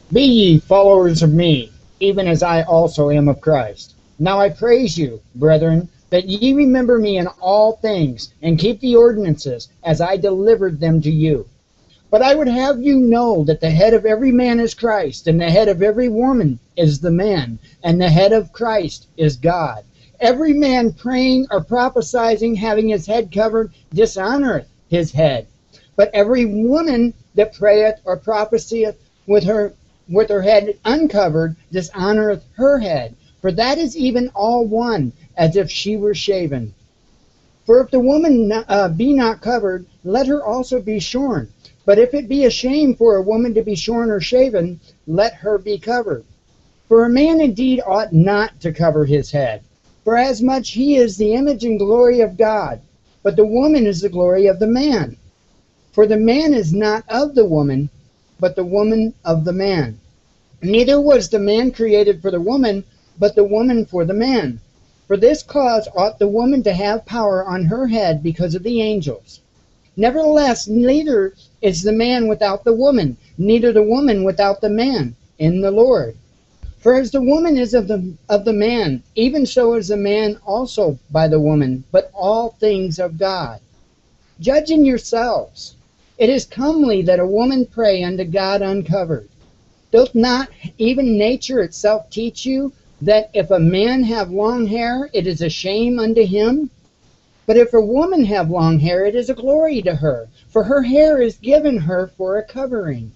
Be ye followers of me, even as I also am of Christ. Now I praise you, brethren, that ye remember me in all things, and keep the ordinances, as I delivered them to you. But I would have you know that the head of every man is Christ, and the head of every woman is the man, and the head of Christ is God. Every man praying or prophesying, having his head covered, dishonoreth his head. But every woman that prayeth or prophesieth with her head uncovered dishonoreth her head. For that is even all one, as if she were shaven. For if the woman be not covered, let her also be shorn. But if it be a shame for a woman to be shorn or shaven, let her be covered. For a man indeed ought not to cover his head, for as much he is the image and glory of God, but the woman is the glory of the man. For the man is not of the woman, but the woman of the man. Neither was the man created for the woman, but the woman for the man. For this cause ought the woman to have power on her head because of the angels. Nevertheless, neither is the man without the woman, neither the woman without the man, in the Lord. For as the woman is of the man, even so is the man also by the woman, but all things of God. Judging yourselves, it is comely that a woman pray unto God uncovered. Doth not even nature itself teach you that if a man have long hair, it is a shame unto him? But if a woman have long hair, it is a glory to her, for her hair is given her for a covering.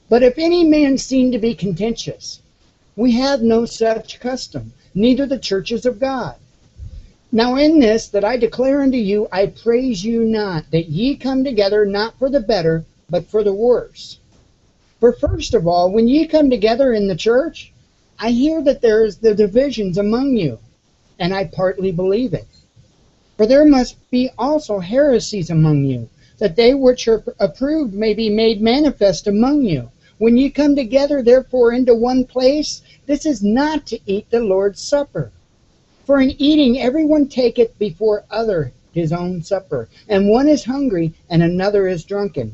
But if any man seem to be contentious, we have no such custom, neither the churches of God. Now in this that I declare unto you, I praise you not, that ye come together not for the better, but for the worse. For first of all, when ye come together in the church, I hear that there is the divisions among you, and I partly believe it. For there must be also heresies among you, that they which are approved may be made manifest among you. When ye come together therefore into one place, this is not to eat the Lord's Supper. For in eating everyone taketh before other his own supper, and one is hungry, and another is drunken.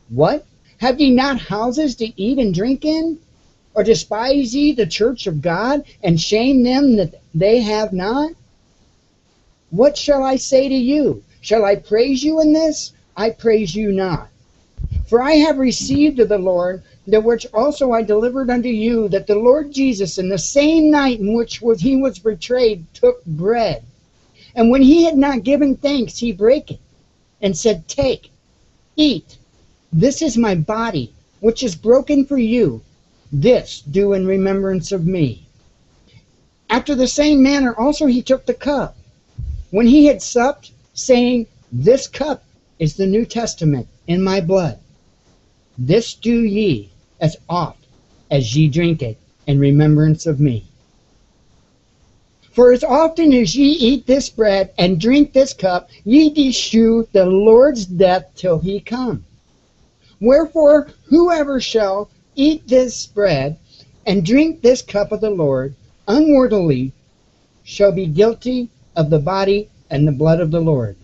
What? Have ye not houses to eat and drink in? Or despise ye the church of God, and shame them that they have not? What shall I say to you? Shall I praise you in this? I praise you not. For I have received of the Lord that which also I delivered unto you, that the Lord Jesus, in the same night in which he was betrayed, took bread. And when he had not given thanks, he brake it, and said, Take, eat. This is my body, which is broken for you. This do in remembrance of me. After the same manner also he took the cup, when he had supped, saying, This cup is the New Testament in my blood. This do ye as oft as ye drink it in remembrance of me. For as often as ye eat this bread and drink this cup, ye do shew the Lord's death till he come. Wherefore, whoever shall eat this bread and drink this cup of the Lord unworthily shall be guilty of the body and the blood of the Lord.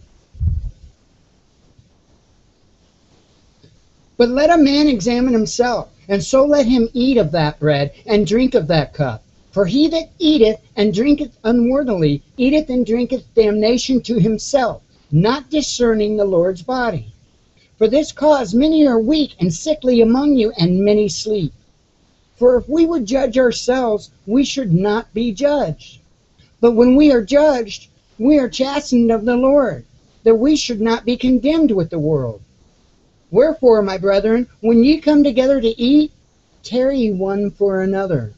But let a man examine himself, and so let him eat of that bread and drink of that cup. For he that eateth and drinketh unworthily eateth and drinketh damnation to himself, not discerning the Lord's body. For this cause many are weak and sickly among you, and many sleep. For if we would judge ourselves, we should not be judged. But when we are judged, we are chastened of the Lord, that we should not be condemned with the world. Wherefore, my brethren, when ye come together to eat, tarry one for another.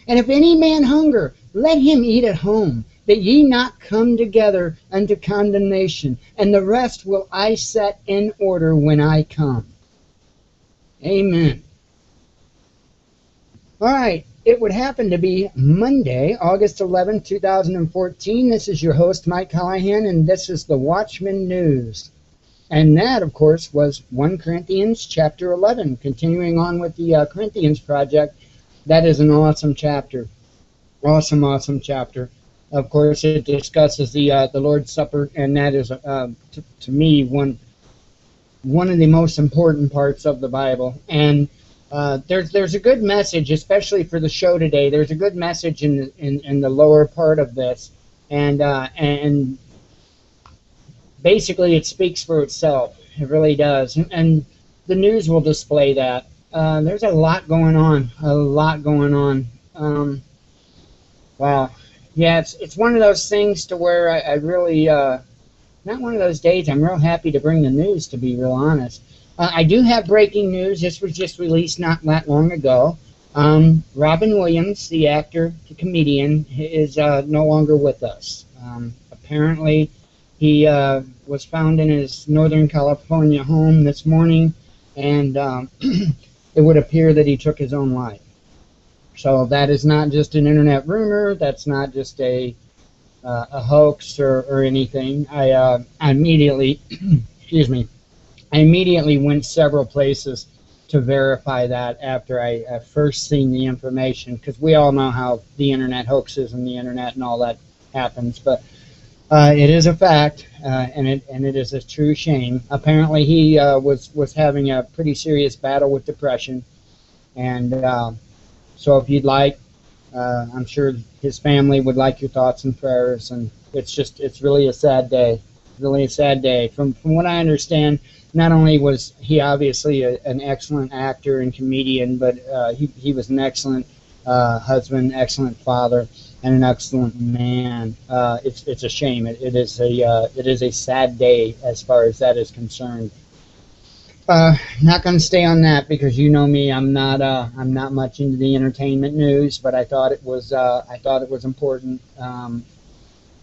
And if any man hunger, let him eat at home, that ye not come together unto condemnation, and the rest will I set in order when I come. Amen. All right, it would happen to be Monday, August 11, 2014. This is your host, Mike Callahan, and this is the Watchman News. And that, of course, was 1 Corinthians chapter 11, continuing on with the Corinthians project. That is an awesome chapter. Awesome, awesome chapter. Of course, it discusses the Lord's Supper, and that is, to me, one of the most important parts of the Bible. And there's a good message, especially for the show today. There's a good message in the lower part of this, and basically it speaks for itself. It really does, and the news will display that. There's a lot going on. Wow. Yeah, it's one of those things to where I really, not one of those days. I'm real happy to bring the news, to be real honest. I do have breaking news. This was just released not that long ago. Robin Williams, the actor, the comedian, is no longer with us. Apparently, he was found in his Northern California home this morning, and it would appear that he took his own life. So that is not just an internet rumor. That's not just a hoax or anything. I immediately, excuse me, I immediately went several places to verify that after I first seen the information, because we all know how the internet hoaxes and the internet and all that happens. But it is a fact, and it is a true shame. Apparently, he was having a pretty serious battle with depression, and so if you'd like, I'm sure his family would like your thoughts and prayers. And it's really a sad day, really a sad day. From what I understand, not only was he obviously an excellent actor and comedian, but he was an excellent husband, excellent father, and an excellent man. It's a shame. It is a sad day as far as that is concerned. Not going to stay on that, because you know me. I'm not much into the entertainment news, but I thought it was important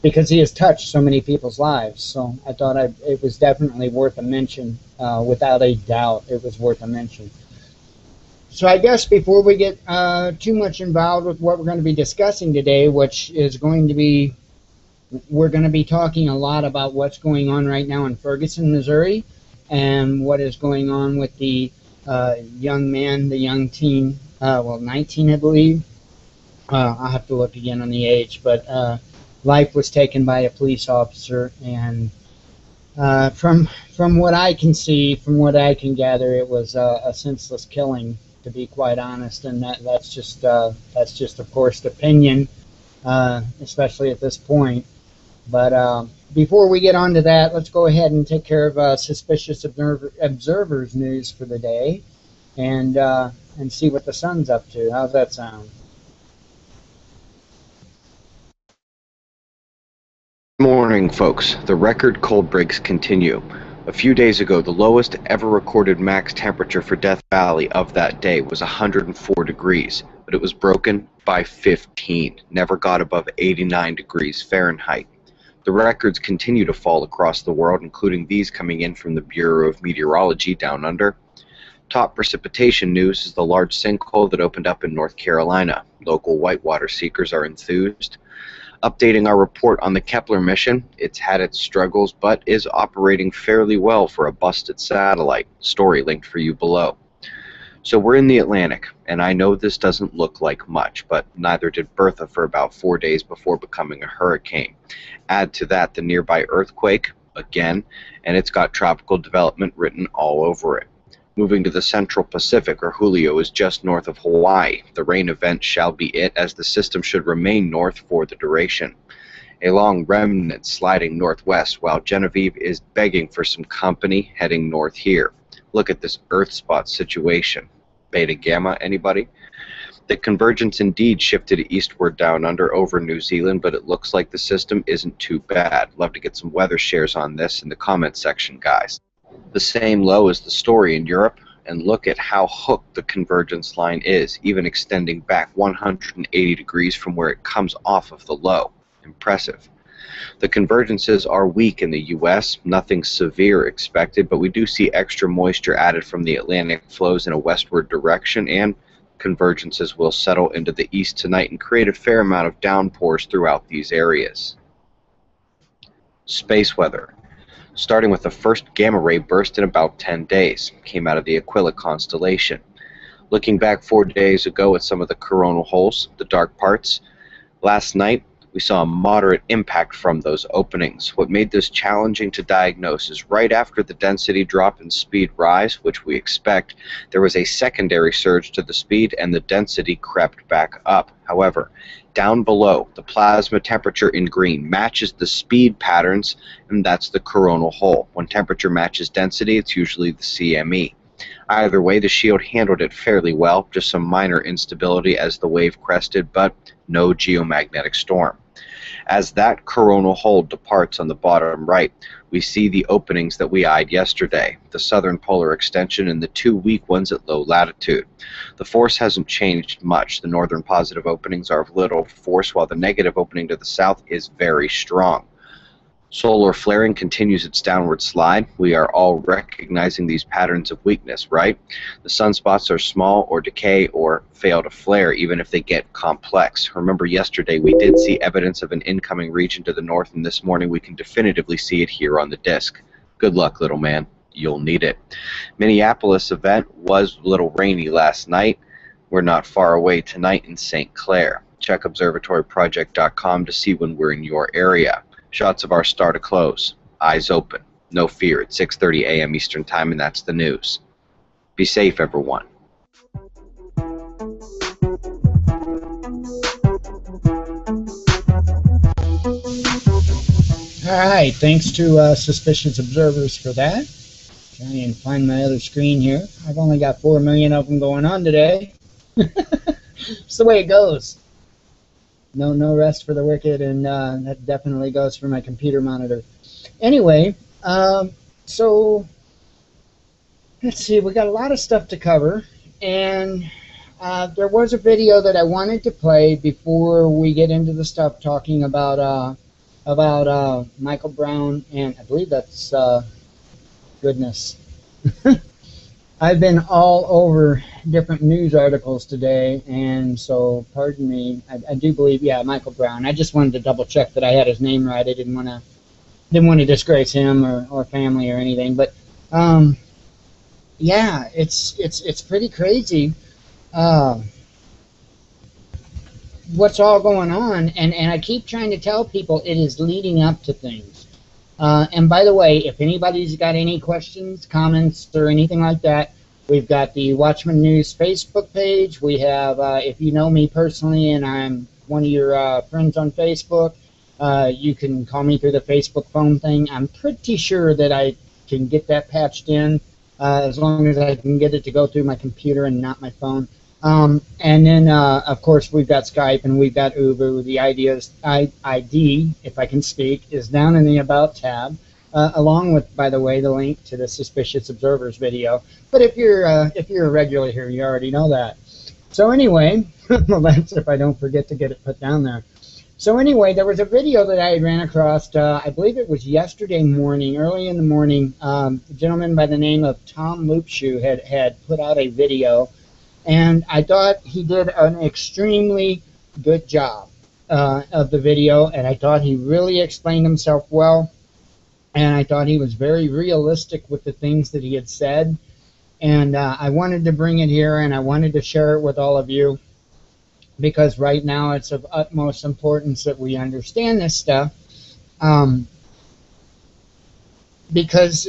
because he has touched so many people's lives. So I thought it was definitely worth a mention. Without a doubt, it was worth a mention. So I guess before we get too much involved with what we're going to be discussing today, which is going to be, we're going to be talking a lot about what's going on right now in Ferguson, Missouri, and what is going on with the young man, the young teen, 19, I believe. I'll have to look again on the age, but life was taken by a police officer, and from what I can see, from what I can gather, it was a senseless killing, to be quite honest, and that's just of course opinion, especially at this point. But before we get on to that, let's go ahead and take care of suspicious observers news for the day, and see what the sun's up to. How's that sound? Morning, folks. The record cold breaks continue. A few days ago, the lowest ever recorded max temperature for Death Valley of that day was 104 degrees, but it was broken by 15. Never got above 89 degrees Fahrenheit. The records continue to fall across the world, including these coming in from the Bureau of Meteorology down under. Top precipitation news is the large sinkhole that opened up in North Carolina. Local whitewater seekers are enthused. Updating our report on the Kepler mission, it's had its struggles but is operating fairly well for a busted satellite. Story linked for you below. So we're in the Atlantic, and I know this doesn't look like much, but neither did Bertha for about 4 days before becoming a hurricane. Add to that the nearby earthquake, again, and it's got tropical development written all over it. Moving to the Central Pacific, or Julio, is just north of Hawaii. The rain event shall be it, as the system should remain north for the duration. A long remnant sliding northwest, while Genevieve is begging for some company heading north here. Look at this Earth spot situation. Beta Gamma, anybody? The convergence indeed shifted eastward down under over New Zealand, but it looks like the system isn't too bad. Love to get some weather shares on this in the comment section, guys. The same low as the story in Europe, and look at how hooked the convergence line is, even extending back 180 degrees from where it comes off of the low. Impressive. The convergences are weak in the U.S., nothing severe expected, but we do see extra moisture added from the Atlantic flows in a westward direction, and convergences will settle into the east tonight and create a fair amount of downpours throughout these areas. Space weather. Starting with the first gamma ray burst in about 10 days, came out of the Aquila constellation. Looking back 4 days ago at some of the coronal holes, the dark parts, last night we saw a moderate impact from those openings. What made this challenging to diagnose is right after the density drop and speed rise, which we expect, there was a secondary surge to the speed and the density crept back up. However, down below, the plasma temperature in green matches the speed patterns, and that's the coronal hole. When temperature matches density, it's usually the CME. Either way, the shield handled it fairly well, just some minor instability as the wave crested, but no geomagnetic storm. As that coronal hole departs on the bottom right, we see the openings that we eyed yesterday, the southern polar extension and the two weak ones at low latitude. The force hasn't changed much. The northern positive openings are of little force, while the negative opening to the south is very strong. Solar flaring continues its downward slide. We are all recognizing these patterns of weakness, right? The sunspots are small or decay or fail to flare even if they get complex. Remember yesterday we did see evidence of an incoming region to the north, and this morning we can definitively see it here on the disk. Good luck, little man. You'll need it. Minneapolis event was a little rainy last night. We're not far away tonight in St. Clair. Check observatoryproject.com to see when we're in your area. Shots of our star to close. Eyes open. No fear. It's 6:30 a.m. Eastern Time, and that's the news. Be safe, everyone. All right, thanks to Suspicious Observers for that. Try and find my other screen here. I've only got 4 million of them going on today. It's the way it goes. No rest for the wicked, and that definitely goes for my computer monitor. Anyway, so let's see, we got a lot of stuff to cover, and there was a video that I wanted to play before we get into the stuff talking about Michael Brown, and I believe that's goodness. I've been all over different news articles today, and so pardon me. I do believe, yeah, Michael Brown. I just wanted to double check that I had his name right. I didn't want to disgrace him or family or anything. But yeah, it's pretty crazy what's all going on, and I keep trying to tell people it is leading up to things. And by the way, if anybody's got any questions, comments, or anything like that, we've got the Watchman News Facebook page. We have, if you know me personally and I'm one of your friends on Facebook, you can call me through the Facebook phone thing. I'm pretty sure that I can get that patched in as long as I can get it to go through my computer and not my phone. And then, of course, we've got Skype and we've got Ubu. The ID, if I can speak, is down in the About tab, along with, by the way, the link to the Suspicious Observers video. But if you're a regular here, you already know that. So anyway, well, that's if I don't forget to get it put down there. So anyway, there was a video that I had ran across, I believe it was yesterday morning, early in the morning. A gentleman by the name of Tom Loopshoe had put out a video, and I thought he did an extremely good job of the video, and I thought he really explained himself well, and I thought he was very realistic with the things that he had said, and I wanted to bring it here, and I wanted to share it with all of you, because right now it's of utmost importance that we understand this stuff, because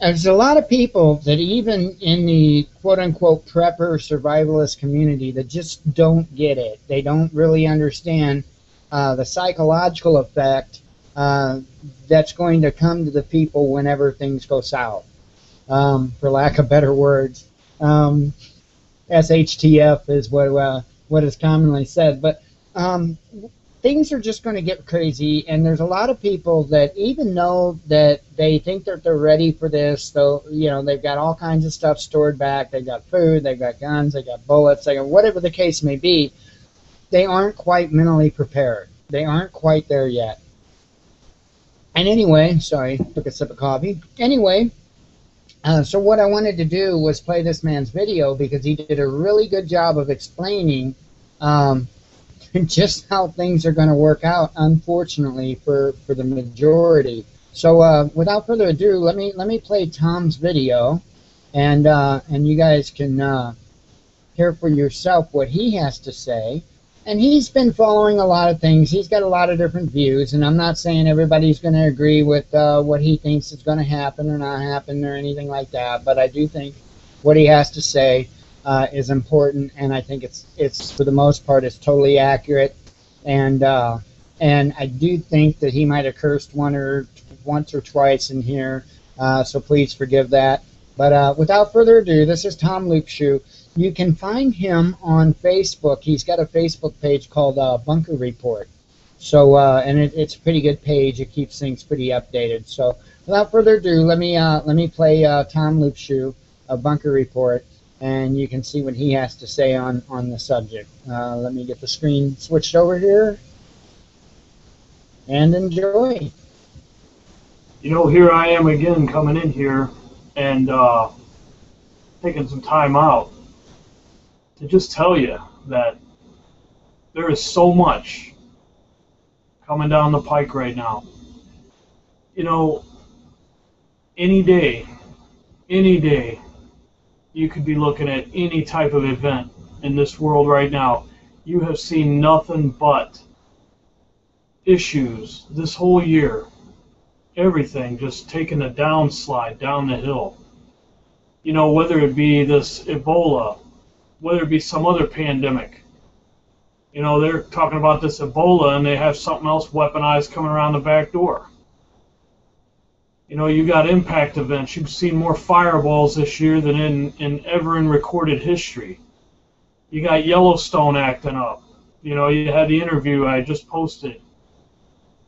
there's a lot of people that even in the quote-unquote prepper survivalist community that just don't get it. They don't really understand the psychological effect that's going to come to the people whenever things go south, for lack of better words. SHTF is what is commonly said, but things are just going to get crazy, and there's a lot of people that even know that they think that they're ready for this, though, you know, they've got all kinds of stuff stored back, they've got food, they've got guns, they've got bullets, they got whatever the case may be, they aren't quite mentally prepared. They aren't quite there yet. And anyway, sorry, took a sip of coffee. Anyway, so what I wanted to do was play this man's video because he did a really good job of explaining just how things are going to work out, unfortunately, for the majority. So without further ado, let me play Tom's video, and you guys can hear for yourself what he has to say. And he's been following a lot of things. He's got a lot of different views, and I'm not saying everybody's going to agree with what he thinks is going to happen or not happen or anything like that, but I do think what he has to say is important, and I think it's for the most part, it's totally accurate, and I do think that he might have cursed once or twice in here, so please forgive that. But without further ado, this is Tom Loopshoe. You can find him on Facebook. He's got a Facebook page called Bunker Report. So, and it's a pretty good page. It keeps things pretty updated. So, without further ado, let me play Tom Loopshoe of Bunker Report, and you can see what he has to say on the subject. Let me get the screen switched over here, and enjoy. You know, here I am again coming in here and taking some time out to just tell you that there is so much coming down the pike right now. You know, any day, you could be looking at any type of event in this world right now. You have seen nothing but issues this whole year. Everything just taking a downslide down the hill. You know, whether it be this Ebola, whether it be some other pandemic. You know, they're talking about this Ebola and they have something else weaponized coming around the back door. You know, you got impact events. You've seen more fireballs this year than ever in recorded history. You got Yellowstone acting up. You know, you had the interview I just posted.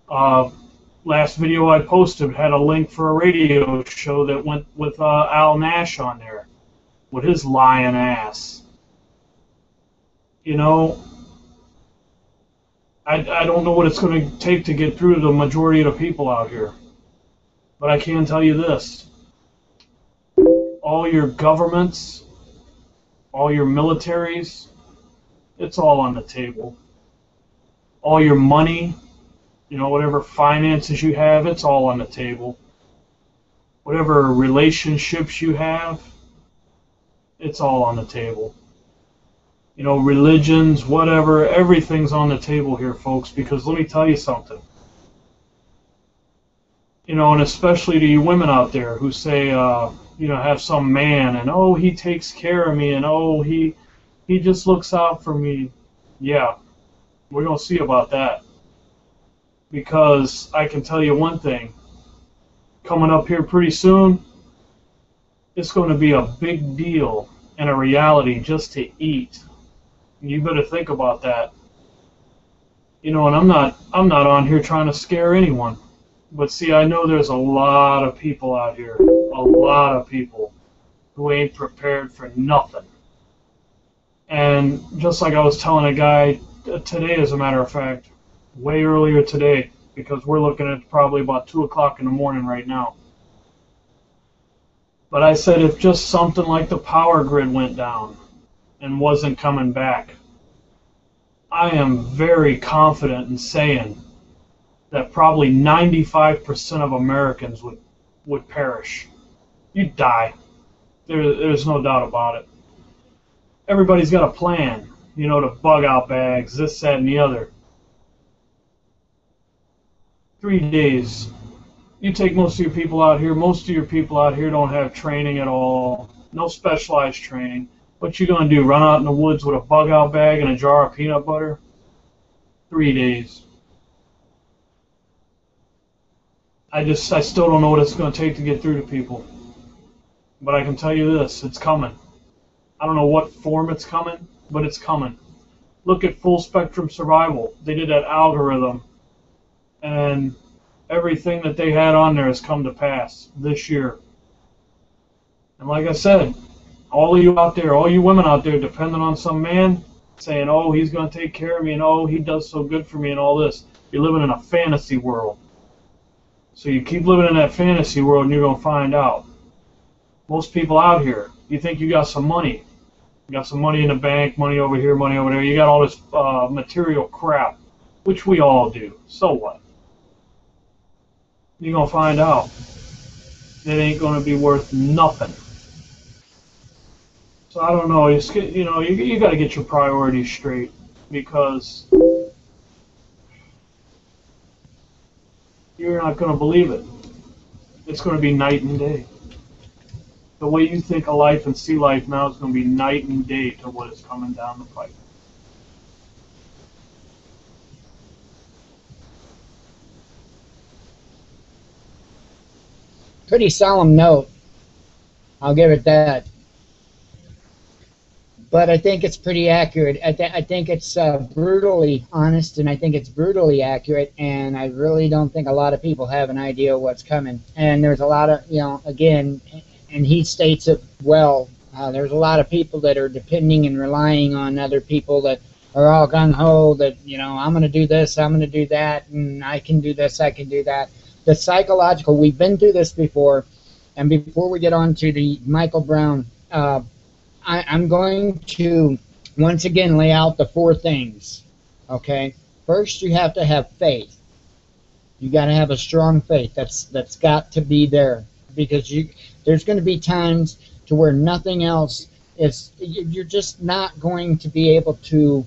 Last video I posted had a link for a radio show that went with Al Nash on there with his lying ass. You know, I don't know what it's going to take to get through to the majority of the people out here. But I can tell you this. All your governments, all your militaries, it's all on the table. All your money, you know, whatever finances you have, it's all on the table. Whatever relationships you have, it's all on the table. You know, religions, whatever, everything's on the table here, folks, because let me tell you something. You know, and especially to you women out there who say, you know, have some man, and, oh, he takes care of me, and, oh, he just looks out for me. Yeah, we're going to see about that. Because I can tell you one thing, coming up here pretty soon, it's going to be a big deal and a reality just to eat. You better think about that. You know, and I'm not on here trying to scare anyone. But see, I know there's a lot of people out here, a lot of people who ain't prepared for nothing. And just like I was telling a guy today, as a matter of fact, way earlier today, because we're looking at probably about 2 o'clock in the morning right now. But I said if just something like the power grid went down and wasn't coming back, I am very confident in saying that probably 95% of Americans would perish. You'd die. There's no doubt about it. Everybody's got a plan, you know, to bug out bags, this, that, and the other. 3 days. You take most of your people out here don't have training at all, no specialized training. What you gonna do, run out in the woods with a bug out bag and a jar of peanut butter? 3 days. I still don't know what it's gonna take to get through to people. But I can tell you this, it's coming. I don't know what form it's coming, but it's coming. Look at Full Spectrum Survival. They did that algorithm, and everything that they had on there has come to pass this year. And like I said, all of you out there, all you women out there depending on some man saying, oh, he's going to take care of me, and oh, he does so good for me and all this. You're living in a fantasy world. So you keep living in that fantasy world and you're going to find out. Most people out here, you think you got some money. You got some money in the bank, money over here, money over there. You got all this material crap, which we all do. So what? You're going to find out it ain't going to be worth nothing. So I don't know. You know, you got to get your priorities straight, because you're not going to believe it. It's going to be night and day. The way you think of life and see life now is going to be night and day to what is coming down the pipe. Pretty solemn note. I'll give it that. But I think it's pretty accurate. I think it's brutally honest, and I think it's brutally accurate, and I really don't think a lot of people have an idea of what's coming. And there's a lot of, you know, again, and he states it well, there's a lot of people that are depending and relying on other people that are all gung-ho, that, you know, I'm going to do this, I'm going to do that, and I can do this, I can do that. The psychological, we've been through this before, and before we get on to the Michael Brown, I'm going to once again lay out the 4 things, okay? First, you have to have faith. You got to have a strong faith. That's got to be there, because there's going to be times to where nothing else is. You're just not going to be able to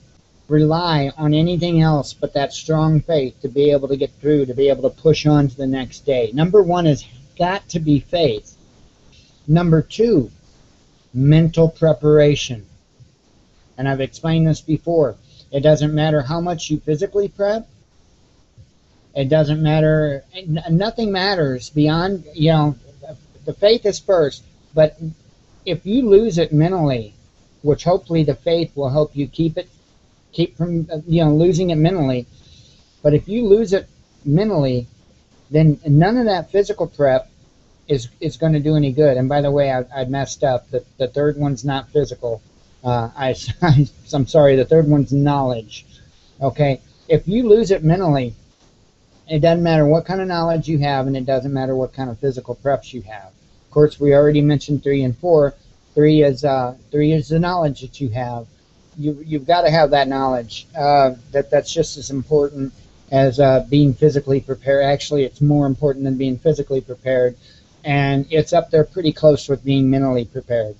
rely on anything else but that strong faith to be able to get through, to be able to push on to the next day. Number 1 is got to be faith. Number 2, mental preparation. And I've explained this before. It doesn't matter how much you physically prep. It doesn't matter. Nothing matters beyond, you know, the faith is first. But if you lose it mentally, which hopefully the faith will help you keep from, you know, losing it mentally. But if you lose it mentally, then none of that physical prep is going to do any good. And by the way, I messed up. The third one's not physical. I'm sorry, the third one's knowledge. Okay? If you lose it mentally, it doesn't matter what kind of knowledge you have, and it doesn't matter what kind of physical preps you have. Of course, we already mentioned 3 and 4. 3 is the knowledge that you have. You've got to have that knowledge. That's just as important as being physically prepared. Actually, it's more important than being physically prepared. And it's up there pretty close with being mentally prepared.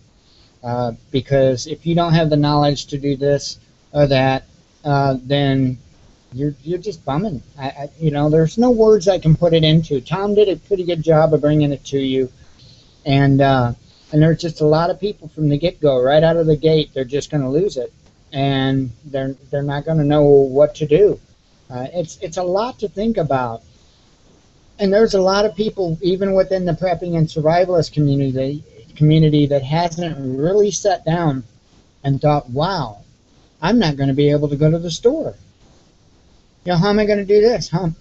Because if you don't have the knowledge to do this or that, then you're just bumming. You know, there's no words I can put it into. Tom did a pretty good job of bringing it to you. And there's just a lot of people from the get-go, right out of the gate, they're just going to lose it. And they're not going to know what to do. It's a lot to think about. And there's a lot of people, even within the prepping and survivalist community that hasn't really sat down and thought, wow, I'm not going to be able to go to the store. You know, how am I going to do this? How am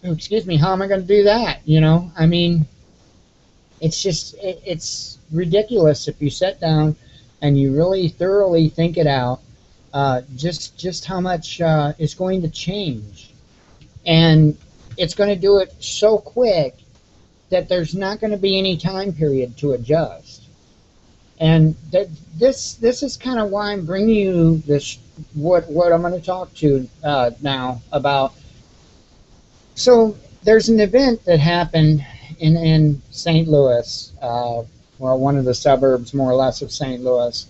I going to do that? You know, I mean, it's ridiculous if you sit down and you really thoroughly think it out just how much it's going to change. And it's going to do it so quick that there's not going to be any time period to adjust. And this is kind of why I'm bringing you this, what I'm going to talk to now about. So there's an event that happened in St. Louis, well, one of the suburbs more or less of St. Louis.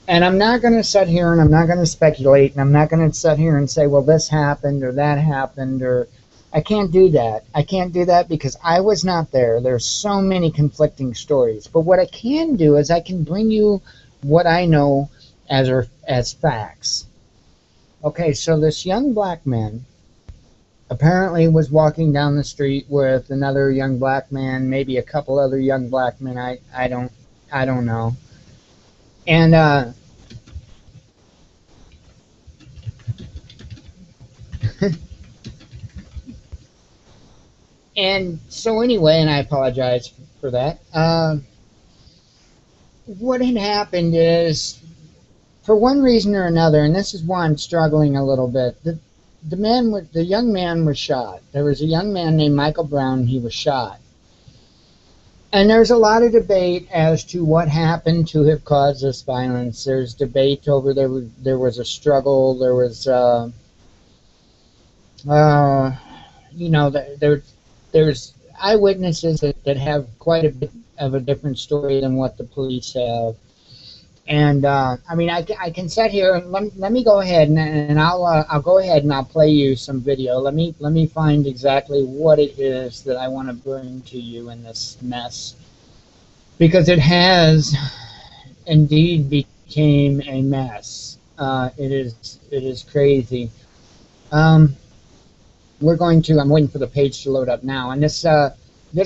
And I'm not going to sit here and I'm not going to speculate, and I'm not going to sit here and say, well, this happened or that happened, or I can't do that. I can't do that because I was not there. There's so many conflicting stories. But what I can do is I can bring you what I know as facts. Okay, so this young black man apparently was walking down the street with another young black man, maybe a couple other young black men. I don't know. And and so anyway, and I apologize for that. What had happened is, for one reason or another, and this is why I'm struggling a little bit, the young man was shot. There was a young man named Michael Brown. He was shot. And there's a lot of debate as to what happened to have caused this violence. There's debate over there was a struggle. There was, you know, there's eyewitnesses that have quite a bit of a different story than what the police have. And I mean, I can sit here and let me go ahead and I'll go ahead and I'll play you some video. Let me find exactly what it is that I want to bring to you in this mess, because it has indeed became a mess. It is crazy. I'm waiting for the page to load up now, and this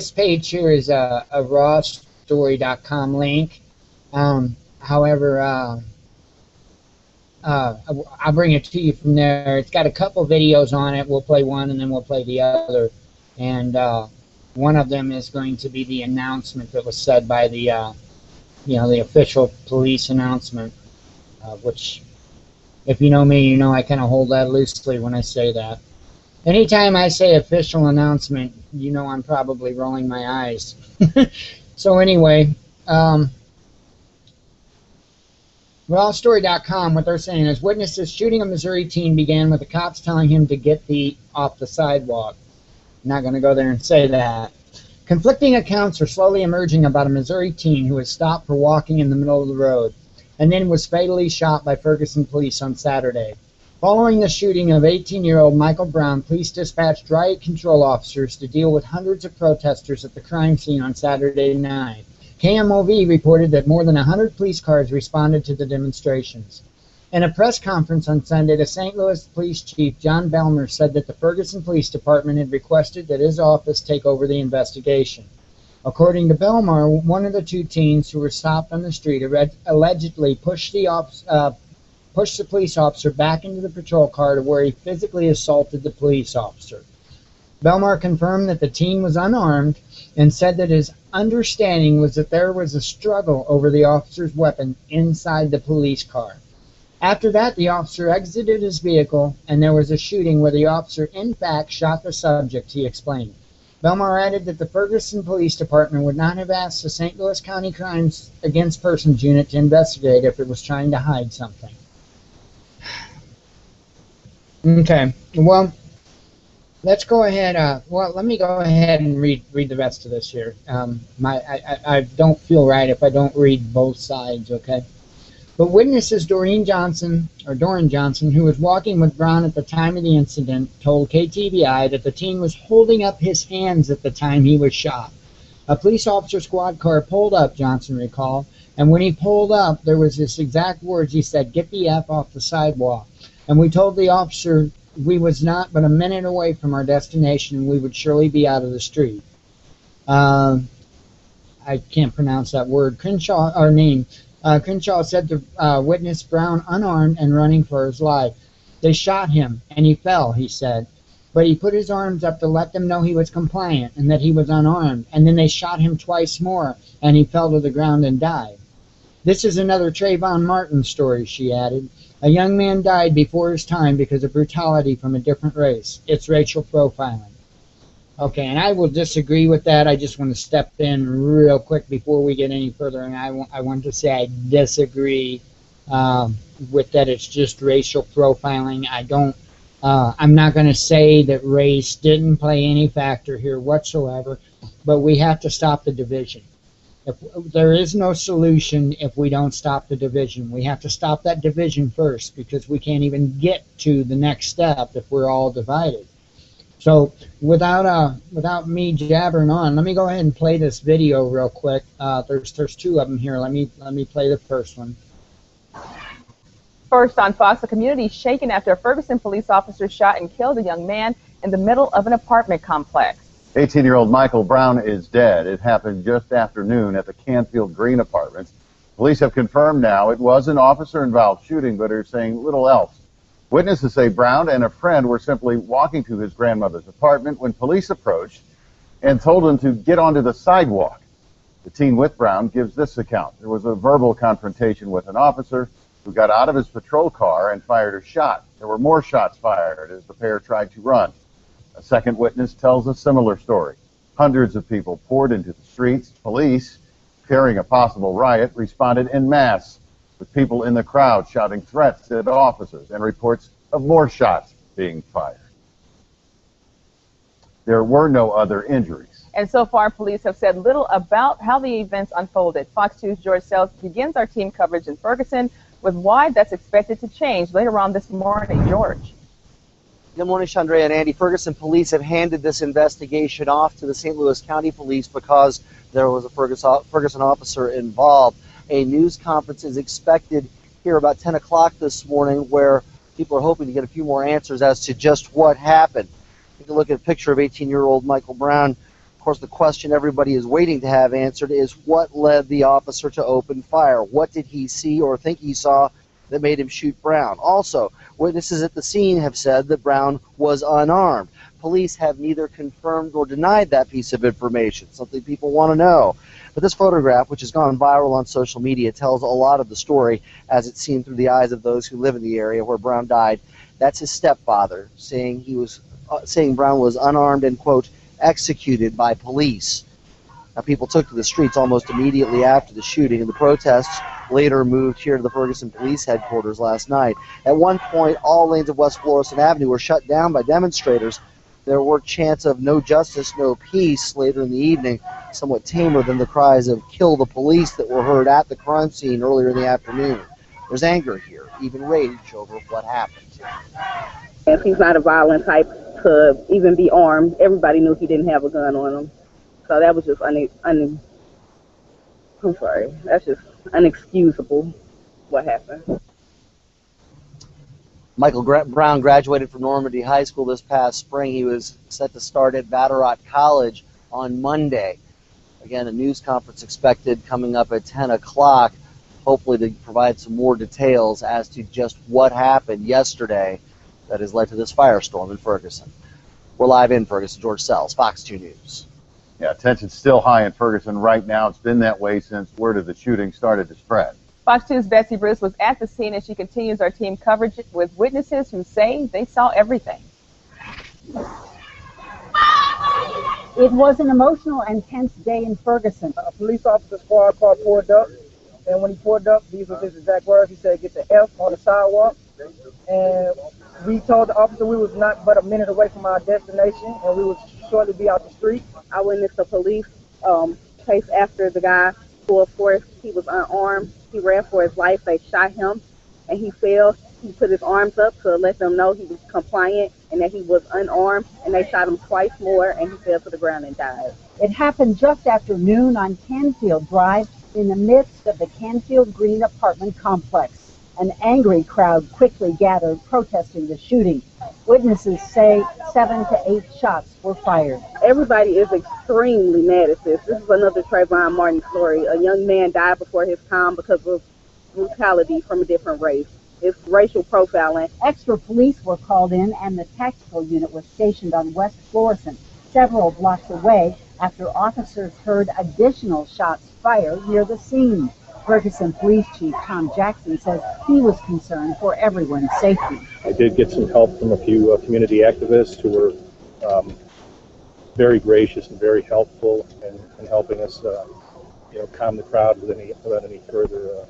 page here is a rawstory.com link. However, I'll bring it to you from there. It's got a couple videos on it. We'll play one and then we'll play the other. And one of them is going to be the announcement that was said by the, the official police announcement, which, if you know me, you know I kind of hold that loosely when I say that. Anytime I say official announcement, you know I'm probably rolling my eyes. So anyway, rawstory.com, what they're saying is, witnesses shooting a Missouri teen began with the cops telling him to get off the sidewalk. I'm not going to go there and say that. Conflicting accounts are slowly emerging about a Missouri teen who was stopped for walking in the middle of the road and then was fatally shot by Ferguson police on Saturday. Following the shooting of 18-year-old Michael Brown, police dispatched riot control officers to deal with hundreds of protesters at the crime scene on Saturday night. KMOV reported that more than 100 police cars responded to the demonstrations. In a press conference on Sunday, the St. Louis Police Chief, John Belmer, said that the Ferguson Police Department had requested that his office take over the investigation. According to Belmer, one of the two teens who were stopped on the street allegedly pushed the police officer back into the patrol car to where he physically assaulted the police officer. Belmar confirmed that the teen was unarmed and said that his understanding was that there was a struggle over the officer's weapon inside the police car. After that, the officer exited his vehicle and there was a shooting where the officer in fact shot the subject, he explained. Belmar added that the Ferguson Police Department would not have asked the St. Louis County Crimes Against Persons Unit to investigate if it was trying to hide something. Okay, well, let's go ahead. Let me go ahead and read the rest of this here. I don't feel right if I don't read both sides, okay? But witnesses Doreen Johnson, who was walking with Brown at the time of the incident, told KTVI that the teen was holding up his hands at the time he was shot. A police officer squad car pulled up, Johnson recalled, and when he pulled up, there was this exact words he said, "Get the F off the sidewalk." And we told the officer we was not but a minute away from our destination and we would surely be out of the street. I can't pronounce that word. Crenshaw said to witness Brown unarmed and running for his life. They shot him and he fell, he said. But he put his arms up to let them know he was compliant and that he was unarmed. And then they shot him twice more and he fell to the ground and died. This is another Trayvon Martin story, she added. A young man died before his time because of brutality from a different race. It's racial profiling. Okay, and I will disagree with that. I just want to step in real quick before we get any further, and I want to say I disagree with that. It's just racial profiling. I'm not going to say that race didn't play any factor here whatsoever, but we have to stop the division. There is no solution if we don't stop the division. We have to stop that division first, because we can't even get to the next step if we're all divided. So without me jabbering on, let me go ahead and play this video real quick. There's two of them here. Let me play the first one. First on Fox, the community shaken after a Ferguson police officer shot and killed a young man in the middle of an apartment complex. 18-year-old Michael Brown is dead. It happened just after noon at the Canfield Green Apartments. Police have confirmed now it was an officer-involved shooting, but are saying little else. Witnesses say Brown and a friend were simply walking to his grandmother's apartment when police approached and told him to get onto the sidewalk. The teen with Brown gives this account. There was a verbal confrontation with an officer who got out of his patrol car and fired a shot. There were more shots fired as the pair tried to run. A second witness tells a similar story. Hundreds of people poured into the streets. Police, fearing a possible riot, responded en masse, with people in the crowd shouting threats at officers and reports of more shots being fired. There were no other injuries. And so far, police have said little about how the events unfolded. Fox 2's George Sells begins our team coverage in Ferguson with why that's expected to change later on this morning. George. Good morning, Chandra and Andy. Ferguson police have handed this investigation off to the St. Louis County Police because there was a Ferguson officer involved. A news conference is expected here about 10 o'clock this morning where people are hoping to get a few more answers as to just what happened. Take a look at a picture of 18-year-old Michael Brown. Of course, the question everybody is waiting to have answered is what led the officer to open fire? What did he see or think he saw that made him shoot Brown? Also, witnesses at the scene have said that Brown was unarmed. Police have neither confirmed or denied that piece of information, something people want to know. But this photograph, which has gone viral on social media, tells a lot of the story as it's seen through the eyes of those who live in the area where Brown died. That's his stepfather saying Brown was unarmed and, quote, executed by police. Now, people took to the streets almost immediately after the shooting, and the protests later moved here to the Ferguson Police Headquarters last night. At one point, all lanes of West Florissant Avenue were shut down by demonstrators. There were chants of no justice, no peace later in the evening, somewhat tamer than the cries of kill the police that were heard at the crime scene earlier in the afternoon. There's anger here, even rage over what happened. And he's not a violent type to even be armed. Everybody knew he didn't have a gun on him. So that was just that's just unexcusable what happened. Michael Brown graduated from Normandy High School this past spring. He was set to start at Vatterott College on Monday. Again, a news conference expected coming up at 10 o'clock, hopefully to provide some more details as to just what happened yesterday that has led to this firestorm in Ferguson. We're live in Ferguson. George Sells, Fox 2 News. Yeah, tension's still high in Ferguson right now. It's been that way since word of the shooting started to spread. Fox 2's Betsy Bruce was at the scene as she continues our team coverage with witnesses who say they saw everything. It was an emotional and tense day in Ferguson. A police officer squad car pulled up, and when he pulled up, these were his exact words. He said, "Get the F on the sidewalk." And we told the officer we was not but a minute away from our destination, and we would shortly be out the street. I witnessed the police chase after the guy full force. He was unarmed. He ran for his life. They shot him, and he fell. He put his arms up to let them know he was compliant and that he was unarmed, and they shot him twice more, and he fell to the ground and died. It happened just after noon on Canfield Drive in the midst of the Canfield Green apartment complex. An angry crowd quickly gathered protesting the shooting. Witnesses say 7 to 8 shots were fired. Everybody is extremely mad at this. This is another Trayvon Martin story. A young man died before his time because of brutality from a different race. It's racial profiling. Extra police were called in and the tactical unit was stationed on West Florissant, several blocks away, after officers heard additional shots fired near the scene. Ferguson Police Chief Tom Jackson says he was concerned for everyone's safety. I did get some help from a few community activists who were very gracious and very helpful in helping us, calm the crowd without any further,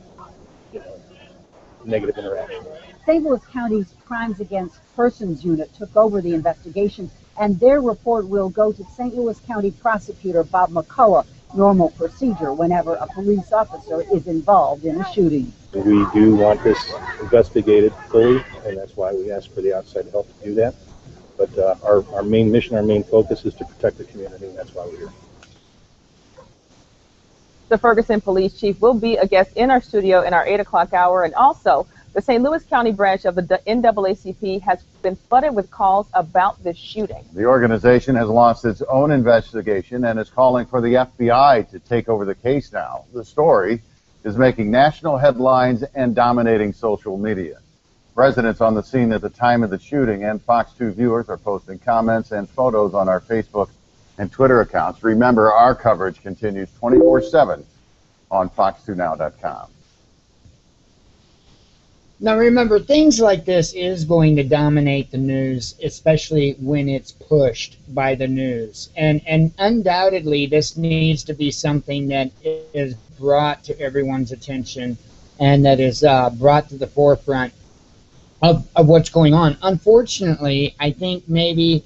negative interaction. St. Louis County's Crimes Against Persons Unit took over the investigation, and their report will go to St. Louis County Prosecutor Bob McCullough. Normal procedure whenever a police officer is involved in a shooting. We do want this investigated fully, and that's why we ask for the outside help to do that. But our main mission, our main focus is to protect the community, and that's why we're here. The Ferguson Police Chief will be a guest in our studio in our 8 o'clock hour, and also the St. Louis County branch of the NAACP has been flooded with calls about this shooting. The organization has launched its own investigation and is calling for the FBI to take over the case now. The story is making national headlines and dominating social media. Residents on the scene at the time of the shooting and Fox 2 viewers are posting comments and photos on our Facebook and Twitter accounts. Remember, our coverage continues 24/7 on fox2now.com. Now remember, things like this is going to dominate the news, especially when it's pushed by the news. And undoubtedly, this needs to be something that is brought to everyone's attention and that is brought to the forefront of what's going on. Unfortunately, I think maybe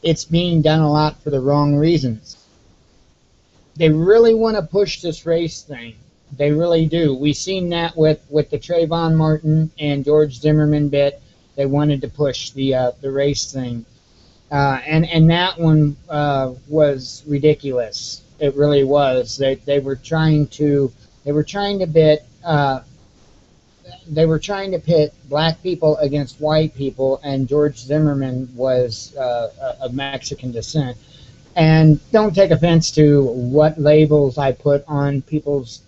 it's being done a lot for the wrong reasons. They really want to push this race thing. They really do. We've seen that with the Trayvon Martin and George Zimmerman bit. They wanted to push the race thing, and that one was ridiculous. It really was. They were trying to pit black people against white people, and George Zimmerman was of Mexican descent. And don't take offense to what labels I put on people's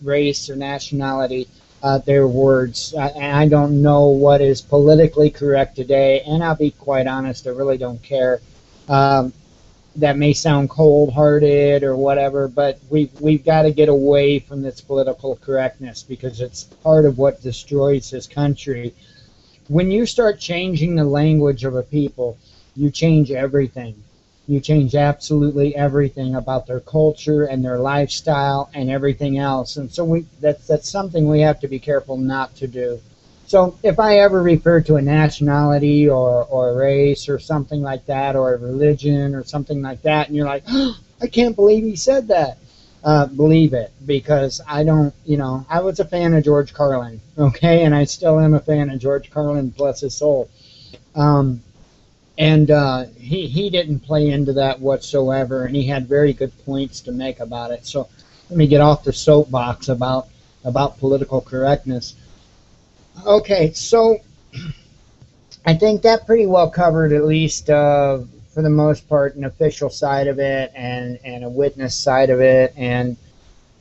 race or nationality, their words. I don't know what is politically correct today, and I'll be quite honest, I really don't care. That may sound cold-hearted or whatever, but we've got to get away from this political correctness because it's part of what destroys this country. When you start changing the language of a people, you change everything. You change absolutely everything about their culture and their lifestyle and everything else. And so that's something we have to be careful not to do. So if I ever refer to a nationality or a race or something like that, or a religion or something like that, and you're like, oh, I can't believe he said that, believe it, because I don't, I was a fan of George Carlin, okay, and I still am a fan of George Carlin, bless his soul. And he didn't play into that whatsoever, and he had very good points to make about it. So let me get off the soapbox about political correctness. Okay, so I think that pretty well covered, at least for the most part, an official side of it and a witness side of it. And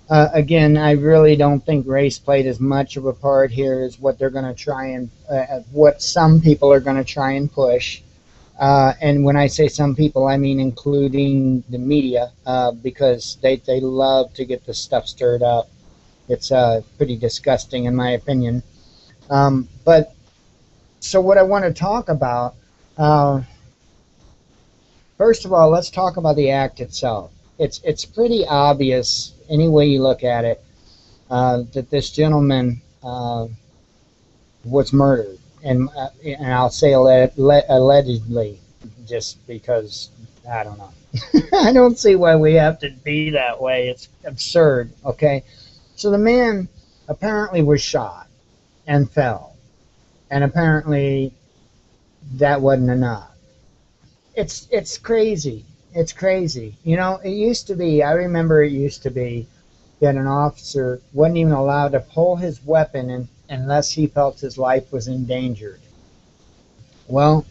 again, I really don't think race played as much of a part here as what they're going to try and what some people are going to try and push. And when I say some people, I mean including the media, because they love to get this stuff stirred up. It's pretty disgusting in my opinion. But so what I want to talk about, first of all, let's talk about the act itself. It's pretty obvious, any way you look at it, that this gentleman was murdered. And I'll say allegedly, just because, I don't know. I don't see why we have to be that way. It's absurd, okay? So the man apparently was shot and fell. And apparently that wasn't enough. It's crazy. It's crazy. It used to be, I remember it used to be that an officer wasn't even allowed to pull his weapon unless he felt his life was endangered. Well,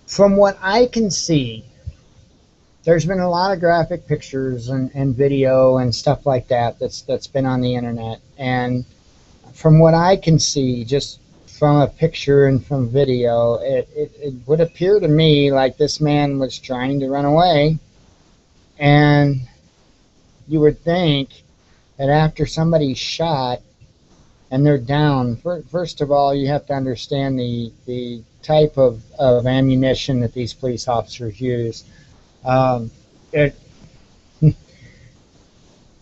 from what I can see, there's been a lot of graphic pictures and video and stuff like that's been on the internet. And from what I can see, just from a picture and from video, it would appear to me like this man was trying to run away. And you would think that after somebody's shot and they're down, first of all, you have to understand the type of ammunition that these police officers use. It,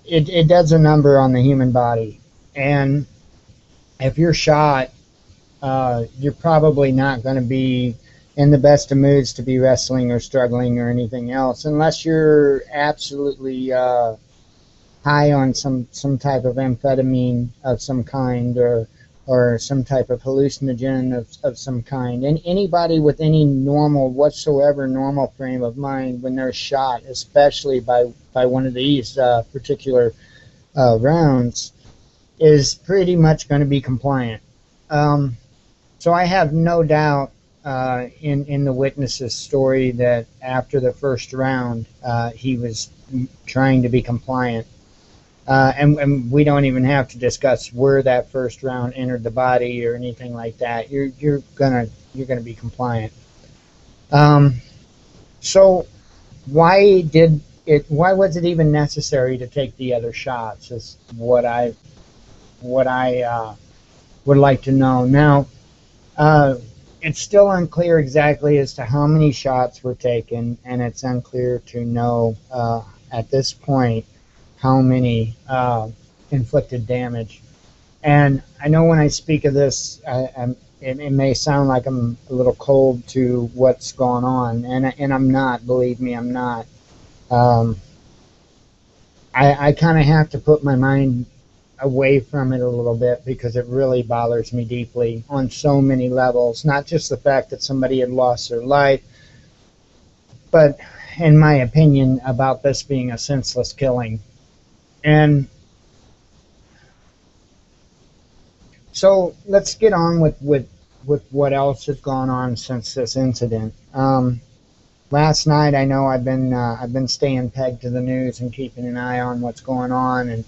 it does a number on the human body. And if you're shot, you're probably not going to be in the best of moods to be wrestling or struggling or anything else, unless you're absolutely high on some type of amphetamine of some kind, or some type of hallucinogen of some kind. And anybody with any normal frame of mind, when they're shot, especially by one of these particular rounds, is pretty much going to be compliant. So I have no doubt in the witness's story that after the first round, he was trying to be compliant. And we don't even have to discuss where that first round entered the body or anything like that. You're gonna be compliant. So why was it even necessary to take the other shots? Is what I would like to know. Now, it's still unclear exactly as to how many shots were taken, and it's unclear to know at this point how many inflicted damage. And I know when I speak of this, it may sound like I'm a little cold to what's going on, and I'm not. Believe me, I'm not. I kind of have to put my mind away from it a little bit, because it really bothers me deeply on so many levels. Not just the fact that somebody had lost their life, but in my opinion about this being a senseless killing. And so let's get on with what else has gone on since this incident. Last night, I know I've been staying pegged to the news and keeping an eye on what's going on, and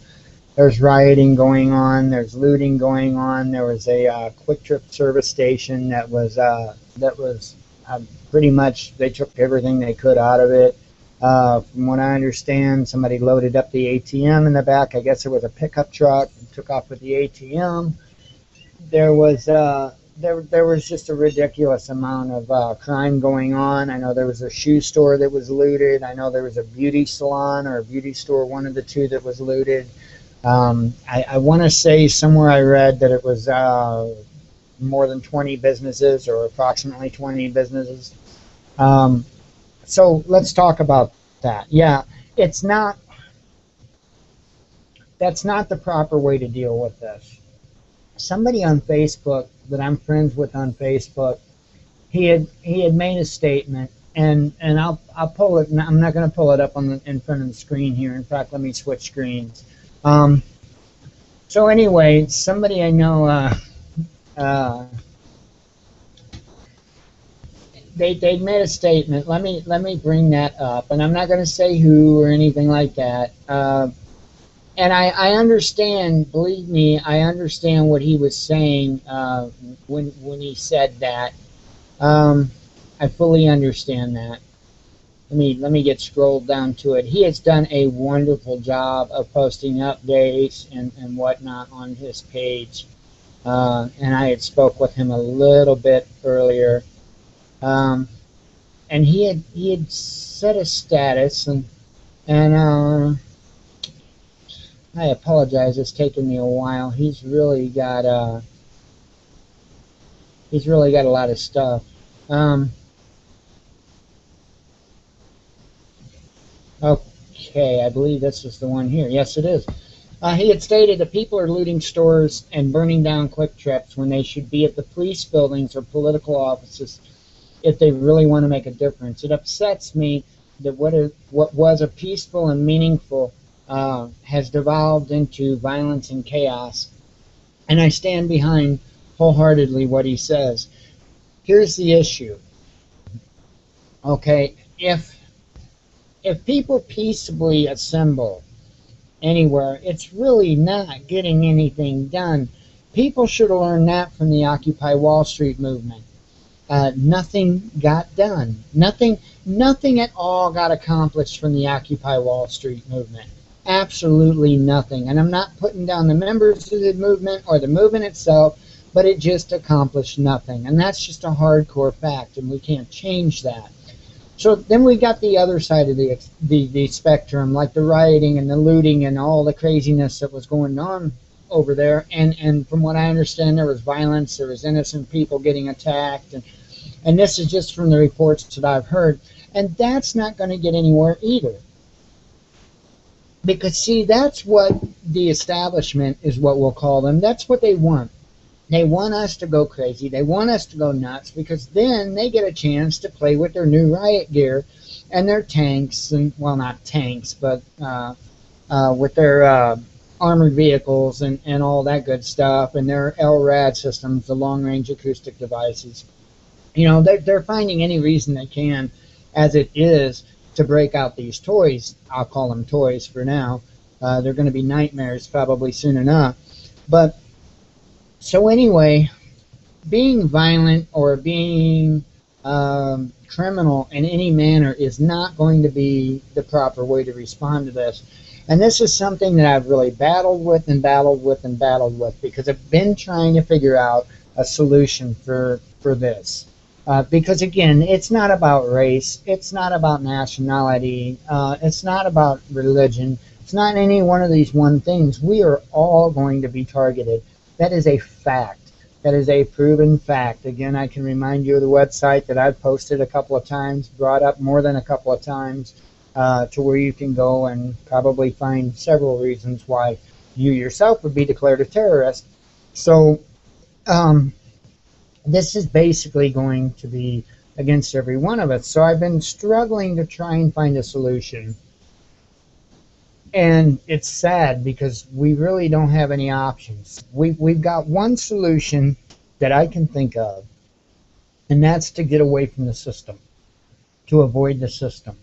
there's rioting going on, there's looting going on. There was a quick trip service station that was pretty much, they took everything they could out of it. From what I understand, somebody loaded up the ATM in the back. I guess it was a pickup truck, and took off with the ATM. There was just a ridiculous amount of crime going on. I know there was a shoe store that was looted. I know there was a beauty salon or a beauty store, one of the two, that was looted. I want to say somewhere I read that it was more than 20 businesses, or approximately 20 businesses. So let's talk about that. Yeah, that's not the proper way to deal with this. Somebody on Facebook that I'm friends with on Facebook, he had made a statement, and I'll pull it. I'm not going to pull it up in front of the screen here. In fact, let me switch screens. So anyway, somebody I know, they made a statement. Let me bring that up, and I'm not going to say who or anything like that. And I understand, believe me, I understand what he was saying when he said that. I fully understand that. Let me get scrolled down to it. He has done a wonderful job of posting updates and whatnot on his page. And I had spoke with him a little bit earlier. And he had set a status, and I apologize, it's taken me a while. He's really got a lot of stuff. Okay, I believe this is the one here. Yes, it is. He had stated that people are looting stores and burning down Quick Trips when they should be at the police buildings or political offices if they really want to make a difference. It upsets me that what was a peaceful and meaningful has devolved into violence and chaos, and I stand behind wholeheartedly what he says. Here's the issue. Okay, if people peaceably assemble anywhere, it's really not getting anything done. People should have learned that from the Occupy Wall Street movement. Nothing got done. Nothing at all got accomplished from the Occupy Wall Street movement. absolutely nothing. And I'm not putting down the members of the movement or the movement itself, but it just accomplished nothing. And that's just a hardcore fact, and we can't change that. So then we got the other side of the spectrum, like the rioting and the looting and all the craziness that was going on over there. And from what I understand, there was violence, there was innocent people getting attacked, and this is just from the reports that I've heard. And that's not going to get anywhere either. Because, see, that's what the establishment is, what we'll call them. That's what they want. They want us to go crazy. They want us to go nuts, because then they get a chance to play with their new riot gear and their tanks, and, well, not tanks, but with their armored vehicles and all that good stuff, and their LRAD systems, the long-range acoustic devices. You know, they're finding any reason they can, as it is, to break out these toys. I'll call them toys for now. They're going to be nightmares probably soon enough. But so anyway, being violent or being criminal in any manner is not going to be the proper way to respond to this. And this is something that I've really battled with and battled with and battled with, because I've been trying to figure out a solution for this. Because again, it's not about race, it's not about nationality, it's not about religion, it's not any one of these one things. We are all going to be targeted. That is a fact. That is a proven fact. Again, I can remind you of the website that I've posted a couple of times, brought up more than a couple of times, to where you can go and probably find several reasons why you yourself would be declared a terrorist. So, this is basically going to be against every one of us. So I've been struggling to try and find a solution. And it's sad, because we really don't have any options. We've got one solution that I can think of, and that's to get away from the system, to avoid the system.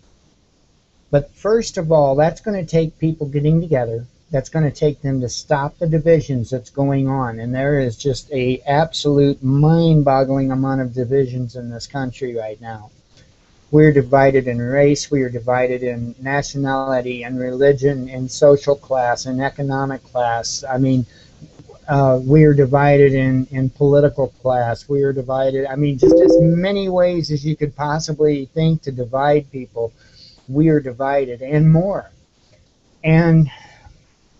But first of all, that's going to take people getting together. That's going to take them to stop the divisions that's going on. And there is just a absolute mind-boggling amount of divisions in this country right now. We're divided in race, we are divided in nationality and religion and social class and economic class. I mean, we are divided in political class. We are divided, I mean, just as many ways as you could possibly think to divide people. We are divided, and more. And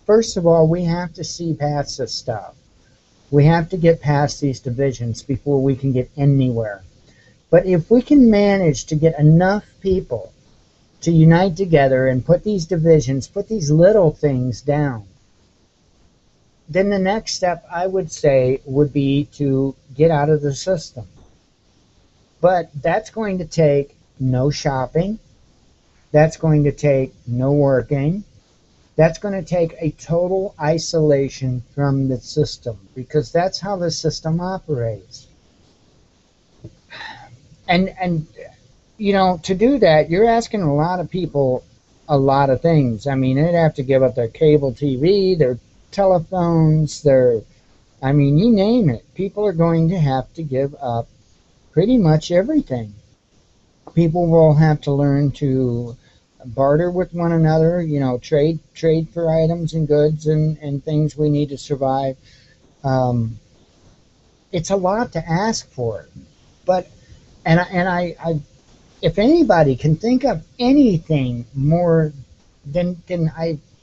first of all, we have to see past this stuff. We have to get past these divisions before we can get anywhere. But if we can manage to get enough people to unite together and put these divisions, put these little things down, then the next step, I would say, would be to get out of the system. But that's going to take no shopping. That's going to take no working. That's going to take a total isolation from the system, because that's how the system operates. And you know, to do that, you're asking a lot of people a lot of things. I mean, they'd have to give up their cable TV, their telephones, I mean, you name it. People are going to have to give up pretty much everything. People will have to learn to barter with one another, you know, trade for items and goods and things we need to survive. It's a lot to ask for, but I if anybody can think of anything more than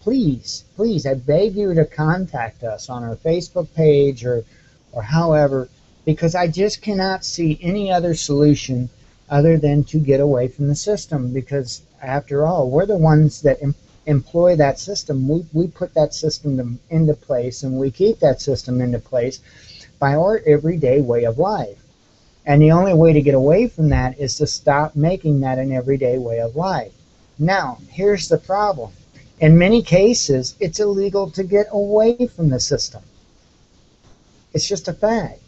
please, I beg you to contact us on our Facebook page or however, because I just cannot see any other solution other than to get away from the system, because after all, we're the ones that employ that system. We put that system into place, and we keep that system into place by our everyday way of life. And the only way to get away from that is to stop making that an everyday way of life. Now, here's the problem. In many cases, it's illegal to get away from the system. It's just a fact.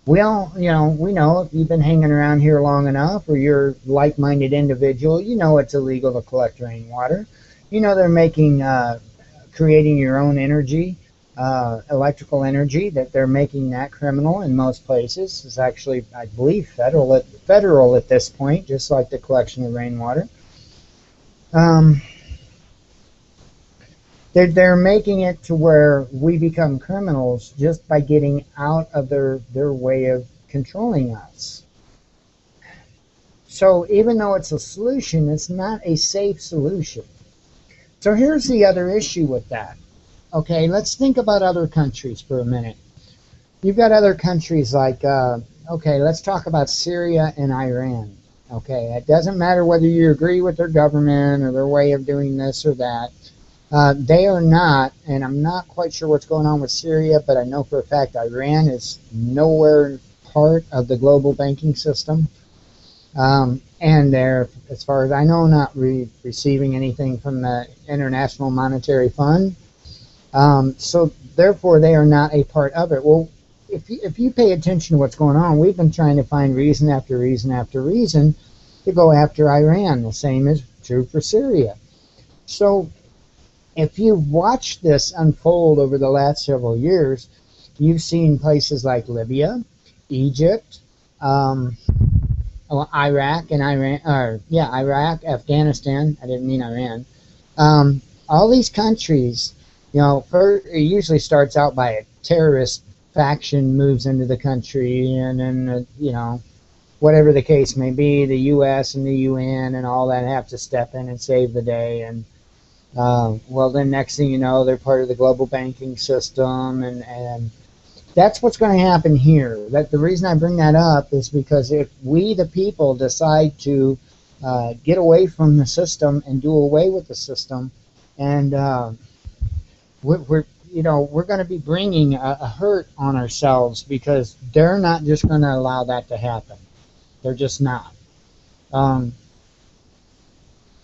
We all, you know, we know if you've been hanging around here long enough, or you're a like-minded individual, you know it's illegal to collect rainwater. You know they're making, creating your own energy, electrical energy, that they're making that criminal in most places. It's actually, I believe, federal at this point, just like the collection of rainwater. They're making it to where we become criminals just by getting out of their way of controlling us. So even though it's a solution, it's not a safe solution. So here's the other issue with that. Okay, let's think about other countries for a minute. You've got other countries like, okay, let's talk about Syria and Iran. Okay, it doesn't matter whether you agree with their government or their way of doing this or that. They are not, and I'm not quite sure what's going on with Syria, but I know for a fact Iran is nowhere part of the global banking system. And they're, as far as I know, not receiving anything from the International Monetary Fund. So therefore, they are not a part of it. Well, if you pay attention to what's going on, we've been trying to find reason after reason after reason to go after Iran. The same is true for Syria. So if you've watched this unfold over the last several years, you've seen places like Libya, Egypt, Iraq and Iran, Iraq, Afghanistan. I didn't mean Iran. All these countries, it usually starts out by a terrorist faction moves into the country, and then whatever the case may be, the U.S. and the UN and all that have to step in and save the day. And well, then next thing you know, they're part of the global banking system, and that's what's going to happen here. The reason I bring that up is because if we, the people, decide to get away from the system and do away with the system, and we're going to be bringing a hurt on ourselves, because they're not just going to allow that to happen. They're just not.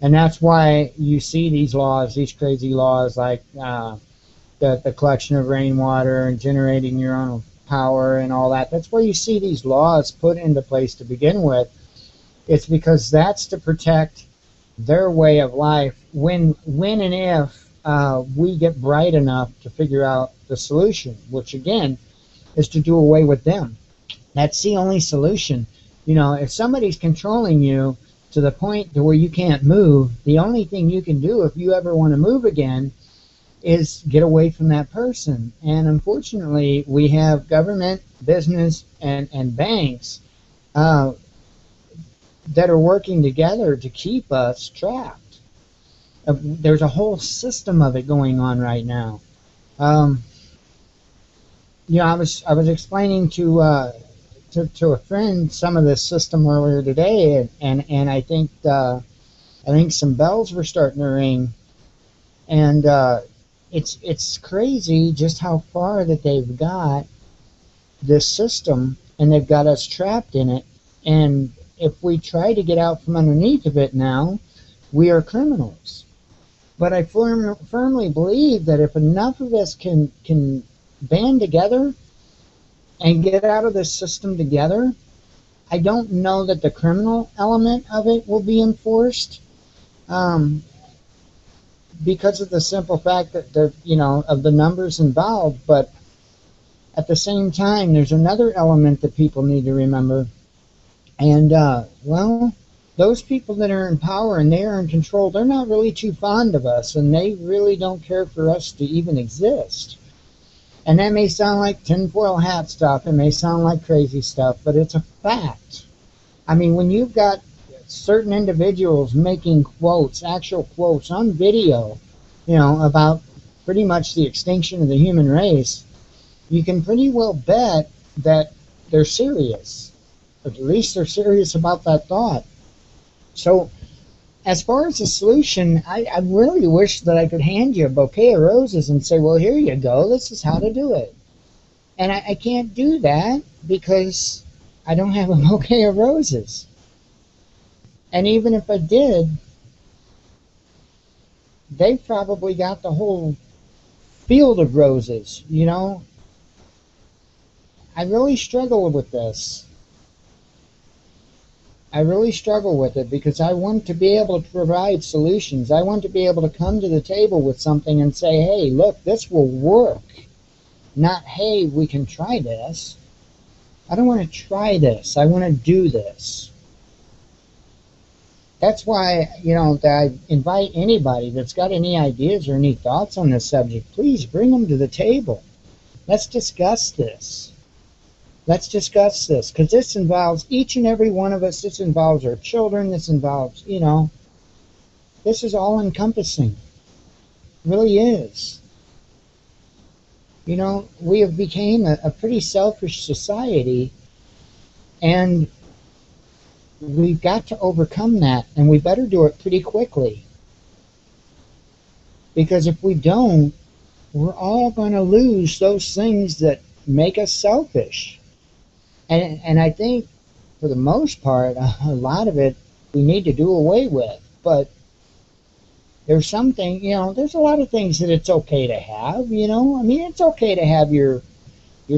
And that's why you see these laws, these crazy laws like the collection of rainwater and generating your own power and all that. That's why you see these laws put into place to begin with. It's because that's to protect their way of life when and if we get bright enough to figure out the solution, which again is to do away with them. That's the only solution. If somebody's controlling you to the point to where you can't move, the only thing you can do if you ever want to move again is get away from that person. And unfortunately, we have government, business, and banks that are working together to keep us trapped. There's a whole system of it going on right now. I was explaining to a friend some of this system earlier today, and I think some bells were starting to ring, and it's crazy just how far that they've got this system, and they've got us trapped in it. And if we try to get out from underneath of it now, we are criminals. But I firmly believe that if enough of us can band together and get out of this system together, I don't know that the criminal element of it will be enforced, because of the simple fact that of the numbers involved. But at the same time, there's another element that people need to remember, and those people that are in power and they are in control, they're not really too fond of us, and they really don't care for us to even exist. And that may sound like tinfoil hat stuff, it may sound like crazy stuff, but it's a fact. I mean, when you've got certain individuals making quotes, actual quotes on video, about pretty much the extinction of the human race, you can pretty well bet that they're serious. Or at least they're serious about that thought. So, as far as the solution, I really wish that I could hand you a bouquet of roses and say, well, here you go, this is how to do it. And I can't do that because I don't have a bouquet of roses. And even if I did, they've probably got the whole field of roses, I really struggle with this. I really struggle with it because I want to be able to provide solutions. I want to be able to come to the table with something and say, hey, look, this will work. Not, hey, we can try this. I don't want to try this. I want to do this. That's why, you know, that I invite anybody that's got any ideas or any thoughts on this subject, please bring them to the table. Let's discuss this. Let's discuss this, because this involves each and every one of us. This involves our children. This involves, you know, this is all encompassing. It really is. You know, we have become a pretty selfish society, and we've got to overcome that, and we better do it pretty quickly. Because if we don't, we're all going to lose those things that make us selfish. And I think, for the most part, a lot of it we need to do away with. But there's something, you know, there's a lot of things that it's okay to have, you know. I mean, it's okay to have your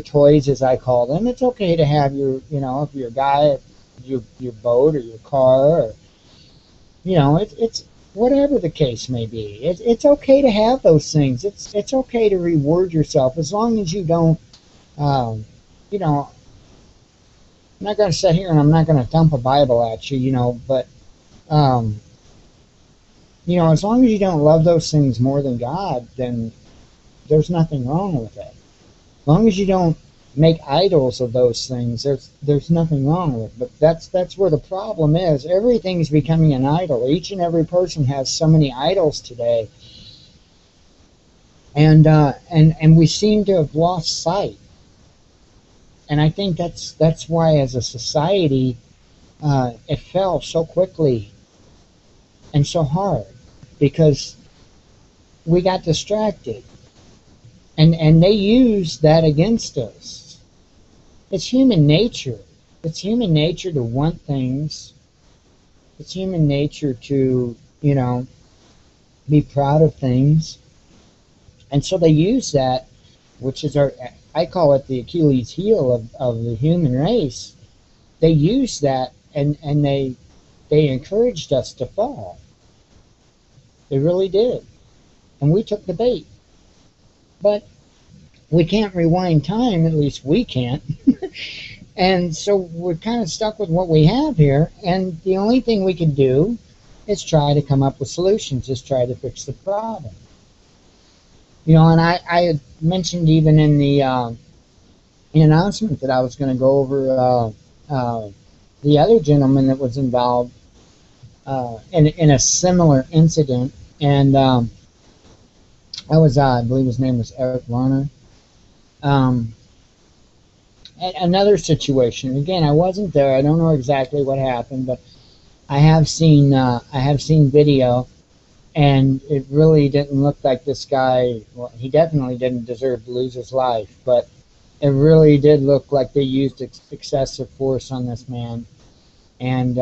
toys, as I call them. It's okay to have your, you know, if you're a guy, your boat or your car, or, you know, it's whatever the case may be. It's okay to have those things. It's okay to reward yourself, as long as you don't, you know, I'm not going to sit here and I'm not going to dump a Bible at you, you know, but, you know, as long as you don't love those things more than God, then there's nothing wrong with it. As long as you don't make idols of those things, there's nothing wrong with it. But that's where the problem is. Everything's becoming an idol. Each and every person has so many idols today, and we seem to have lost sight. And I think that's why, as a society, it fell so quickly and so hard, because we got distracted. And they use that against us. It's human nature. It's human nature to want things. It's human nature to, you know, be proud of things. And so they use that, which is I call it the Achilles heel of the human race. They use that, and they encouraged us to fall. They really did. And we took the bait. But we can't rewind time, at least we can't. And so we're kind of stuck with what we have here, and the only thing we can do is try to come up with solutions, just try to fix the problem. You know, and I had mentioned even in the announcement that I was going to go over the other gentleman that was involved in a similar incident, and I believe his name was Eric Garner. Another situation. Again, I wasn't there. I don't know exactly what happened, but I have seen video, and it really didn't look like this guy. Well, he definitely didn't deserve to lose his life, but it really did look like they used excessive force on this man. And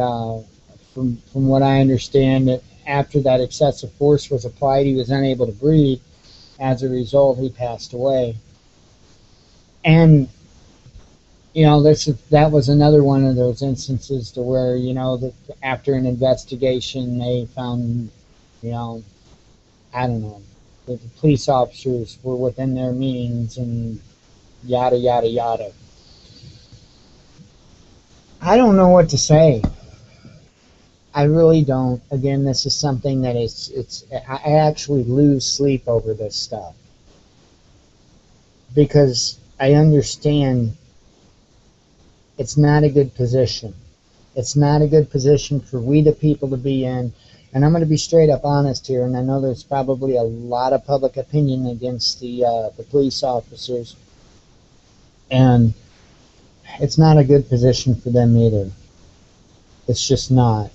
from what I understand, after that excessive force was applied, he was unable to breathe. As a result, he passed away. And, you know, that was another one of those instances to where, you know, that after an investigation, they found, you know, I don't know, that the police officers were within their means and yada, yada, yada. I don't know what to say. I really don't. Again, this is something that I actually lose sleep over this stuff, because I understand it's not a good position. It's not a good position for we the people to be in. And I'm going to be straight up honest here, and I know there's probably a lot of public opinion against the police officers, and it's not a good position for them either. It's just not.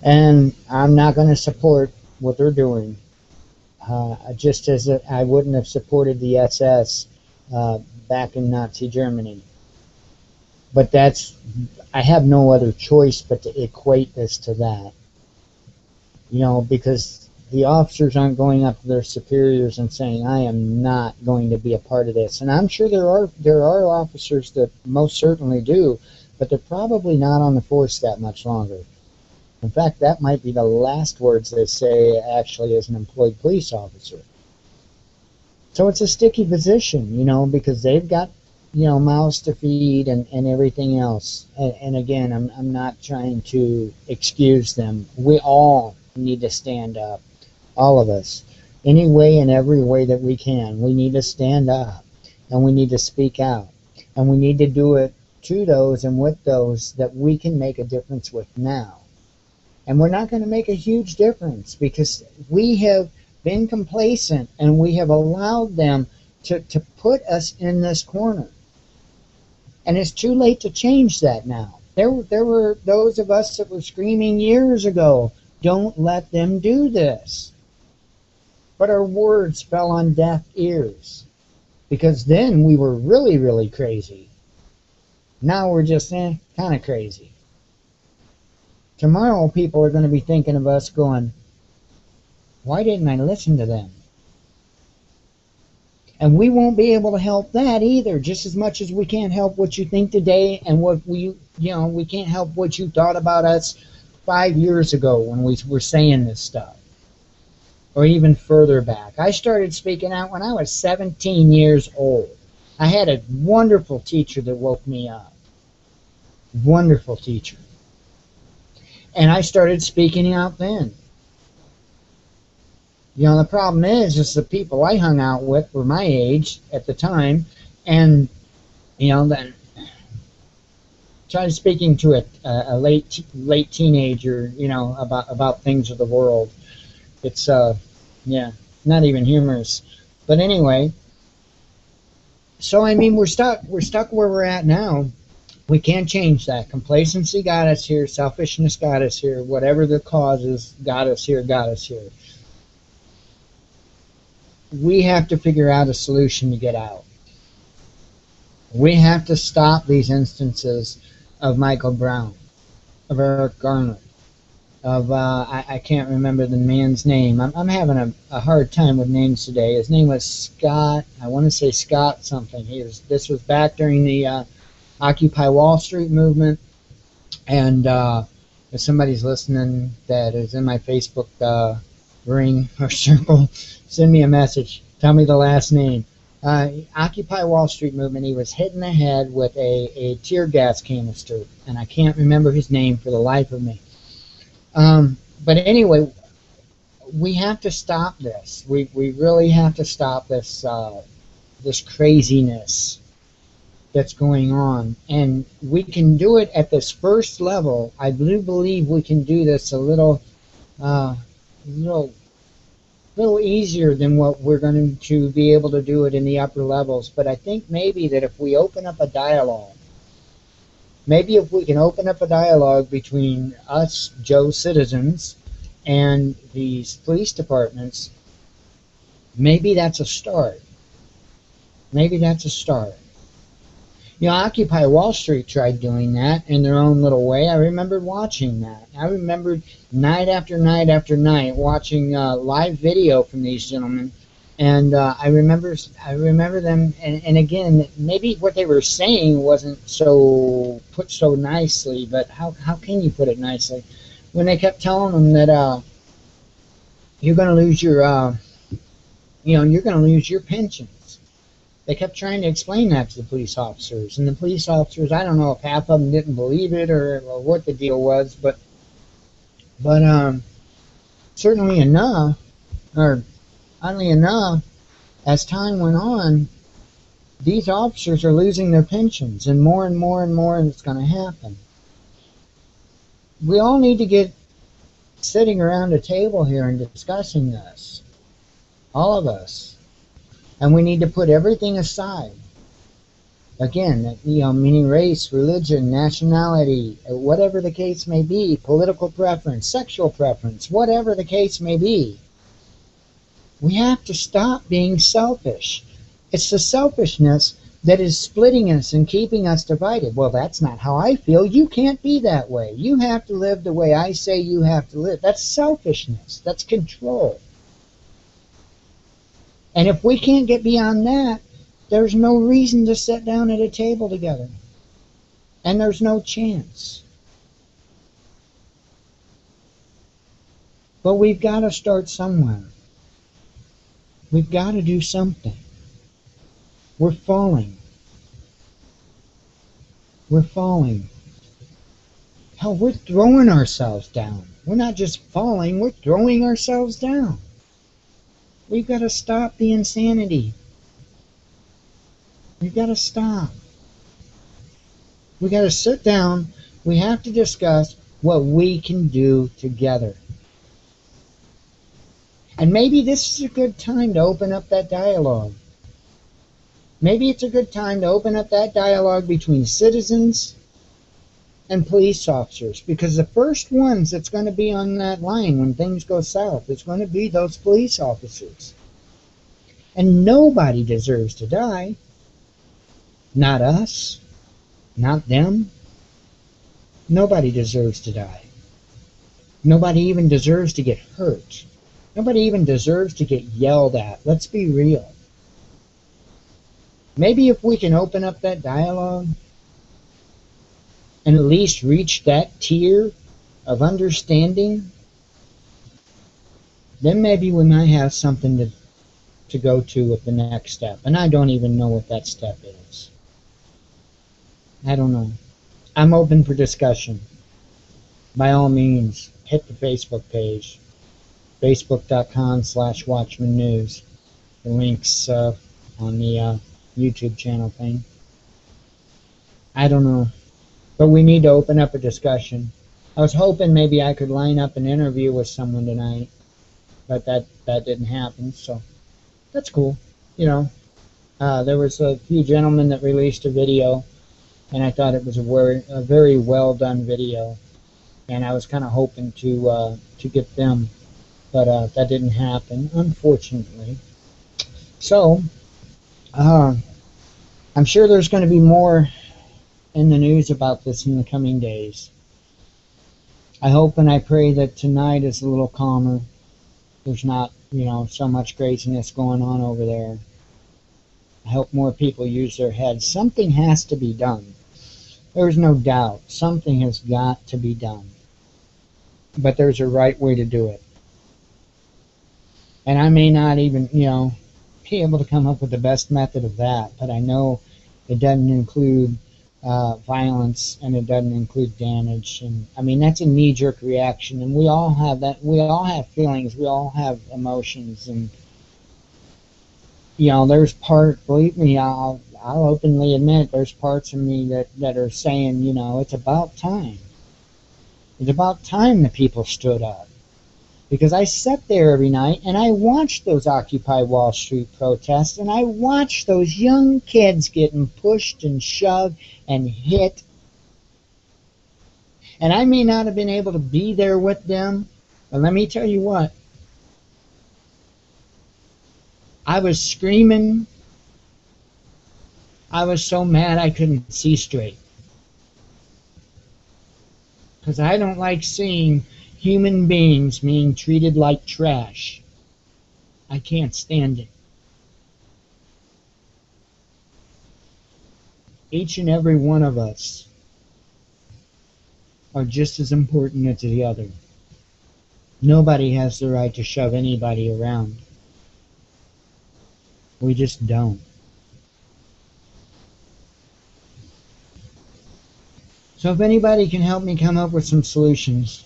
And I'm not going to support what they're doing, just as I wouldn't have supported the SS back in Nazi Germany. But I have no other choice but to equate this to that. You know, because the officers aren't going up to their superiors and saying, I am not going to be a part of this. And I'm sure there are officers that most certainly do, but they're probably not on the force that much longer. In fact, that might be the last words they say actually as an employed police officer. So it's a sticky position, you know, because they've got mouths to feed and everything else. And again, I'm not trying to excuse them. We all need to stand up, all of us, any way and every way that we can. We need to stand up, and we need to speak out, and we need to do it to those and with those that we can make a difference with now. And we're not going to make a huge difference because we have been complacent and we have allowed them to put us in this corner. And it's too late to change that now. There were those of us that were screaming years ago, don't let them do this. But our words fell on deaf ears because then we were really, really crazy. Now we're just kind of crazy. Tomorrow people are going to be thinking of us going, why didn't I listen to them? And we won't be able to help that either, just as much as we can't help what you think today and what we can't help what you thought about us 5 years ago when we were saying this stuff. Or even further back. I started speaking out when I was 17 years old. I had a wonderful teacher that woke me up. Wonderful teacher. And I started speaking out then. The problem is the people I hung out with were my age at the time, and then tried speaking to a late teenager, about things of the world. It's not even humorous. But anyway, so I mean we're stuck where we're at now. We can't change that. Complacency got us here, selfishness got us here, whatever the cause is got us here. We have to figure out a solution to get out. We have to stop these instances of Michael Brown, of Eric Garner, of I can't remember the man's name. I'm having a hard time with names today. His name was Scott. I want to say Scott something. This was back during the Occupy Wall Street movement. And if somebody's listening that is in my Facebook ring or circle, send me a message. Tell me the last name. Occupy Wall Street movement. He was hit in the head with a tear gas canister, and I can't remember his name for the life of me. But anyway, we have to stop this. We really have to stop this this craziness that's going on, and we can do it at this first level. I do believe we can do this a little easier than what we're going to be able to do it in the upper levels. But I think maybe that if we open up a dialogue, maybe if we can open up a dialogue between us, Joe citizens, and these police departments, maybe that's a start. Maybe that's a start. Occupy Wall Street tried doing that in their own little way. I remembered watching that. I remembered night after night after night watching live video from these gentlemen, and I remember them. And again, maybe what they were saying wasn't put so nicely, but how can you put it nicely when they kept telling them that you're going to lose your you're going to lose your pensions. They kept trying to explain that to the police officers, and the police officers, I don't know if half of them didn't believe it or what the deal was, but certainly enough, or oddly enough, as time went on, these officers are losing their pensions, and more and more and more, and it's going to happen. We all need to get sitting around a table here and discussing this, all of us. And we need to put everything aside. Again, meaning race, religion, nationality, whatever the case may be, political preference, sexual preference, whatever the case may be. We have to stop being selfish. It's the selfishness that is splitting us and keeping us divided. Well, that's not how I feel. You can't be that way. You have to live the way I say you have to live. That's selfishness. That's control. And if we can't get beyond that, there's no reason to sit down at a table together. And there's no chance. But we've got to start somewhere. We've got to do something. We're falling. We're falling. Hell, we're throwing ourselves down. We're not just falling, we're throwing ourselves down. We've got to stop the insanity. We've got to stop. We've got to sit down. We have to discuss what we can do together. And maybe this is a good time to open up that dialogue. Maybe it's a good time to open up that dialogue between citizens and police officers, because the first ones that's going to be on that line when things go south is going to be those police officers. And nobody deserves to die. Not us. Not them. Nobody deserves to die. Nobody even deserves to get hurt. Nobody even deserves to get yelled at. Let's be real. Maybe if we can open up that dialogue and at least reach that tier of understanding, then maybe we might have something to go to with the next step. And I don't even know what that step is. I don't know. I'm open for discussion. By all means, hit the Facebook page, facebook.com/Watchman News. The link's on the YouTube channel thing. I don't know. But we need to open up a discussion. I was hoping maybe I could line up an interview with someone tonight, but that didn't happen, so that's cool. You know, there was a few gentlemen that released a video, and I thought it was a very well done video, and I was kind of hoping to get them, but that didn't happen, unfortunately. So, I'm sure there's going to be more in the news about this in the coming days. I hope and I pray that tonight is a little calmer. There's not, so much craziness going on over there. I hope more people use their heads. Something has to be done. There's no doubt. Something has got to be done. But there's a right way to do it. And I may not even, be able to come up with the best method of that, but I know it doesn't include violence, and it doesn't include damage. And I mean, that's a knee-jerk reaction, and we all have that. We all have feelings. We all have emotions, and there's believe me, I'll openly admit there's parts of me that are saying, it's about time. It's about time the people stood up. Because I sat there every night and I watched those Occupy Wall Street protests, and I watched those young kids getting pushed and shoved and hit. And I may not have been able to be there with them, but let me tell you what. I was screaming. I was so mad I couldn't see straight. Because I don't like seeing human beings being treated like trash. I can't stand it. Each and every one of us are just as important as the other. Nobody has the right to shove anybody around. We just don't. So if anybody can help me come up with some solutions,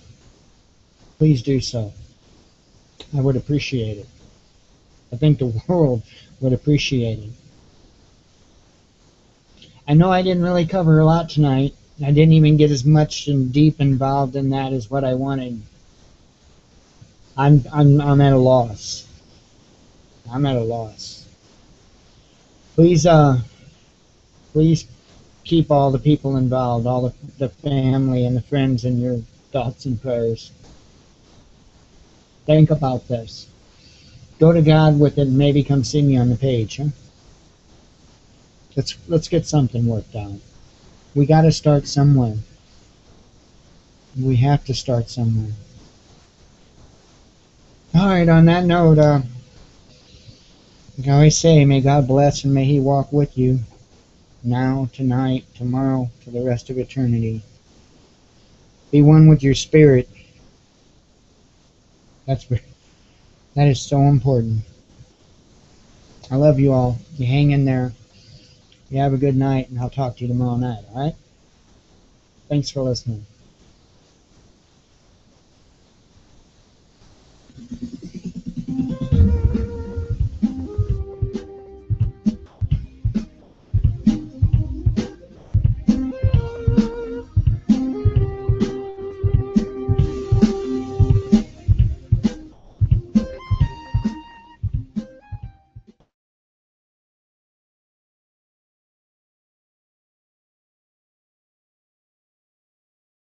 please do so. I would appreciate it. I think the world would appreciate it. I know I didn't really cover a lot tonight. I didn't even get as much and deep involved in that as what I wanted. I'm at a loss. I'm at a loss. Please keep all the people involved, all the family and the friends in your thoughts and prayers. Think about this. Go to God with it and maybe come see me on the page, huh? Let's get something worked out. We got to start somewhere. We have to start somewhere. All right, on that note, like I always say, may God bless and may He walk with you now, tonight, tomorrow, for the rest of eternity. Be one with your spirit. That is so important. I love you all. You hang in there. You have a good night, and I'll talk to you tomorrow night, all right? Thanks for listening.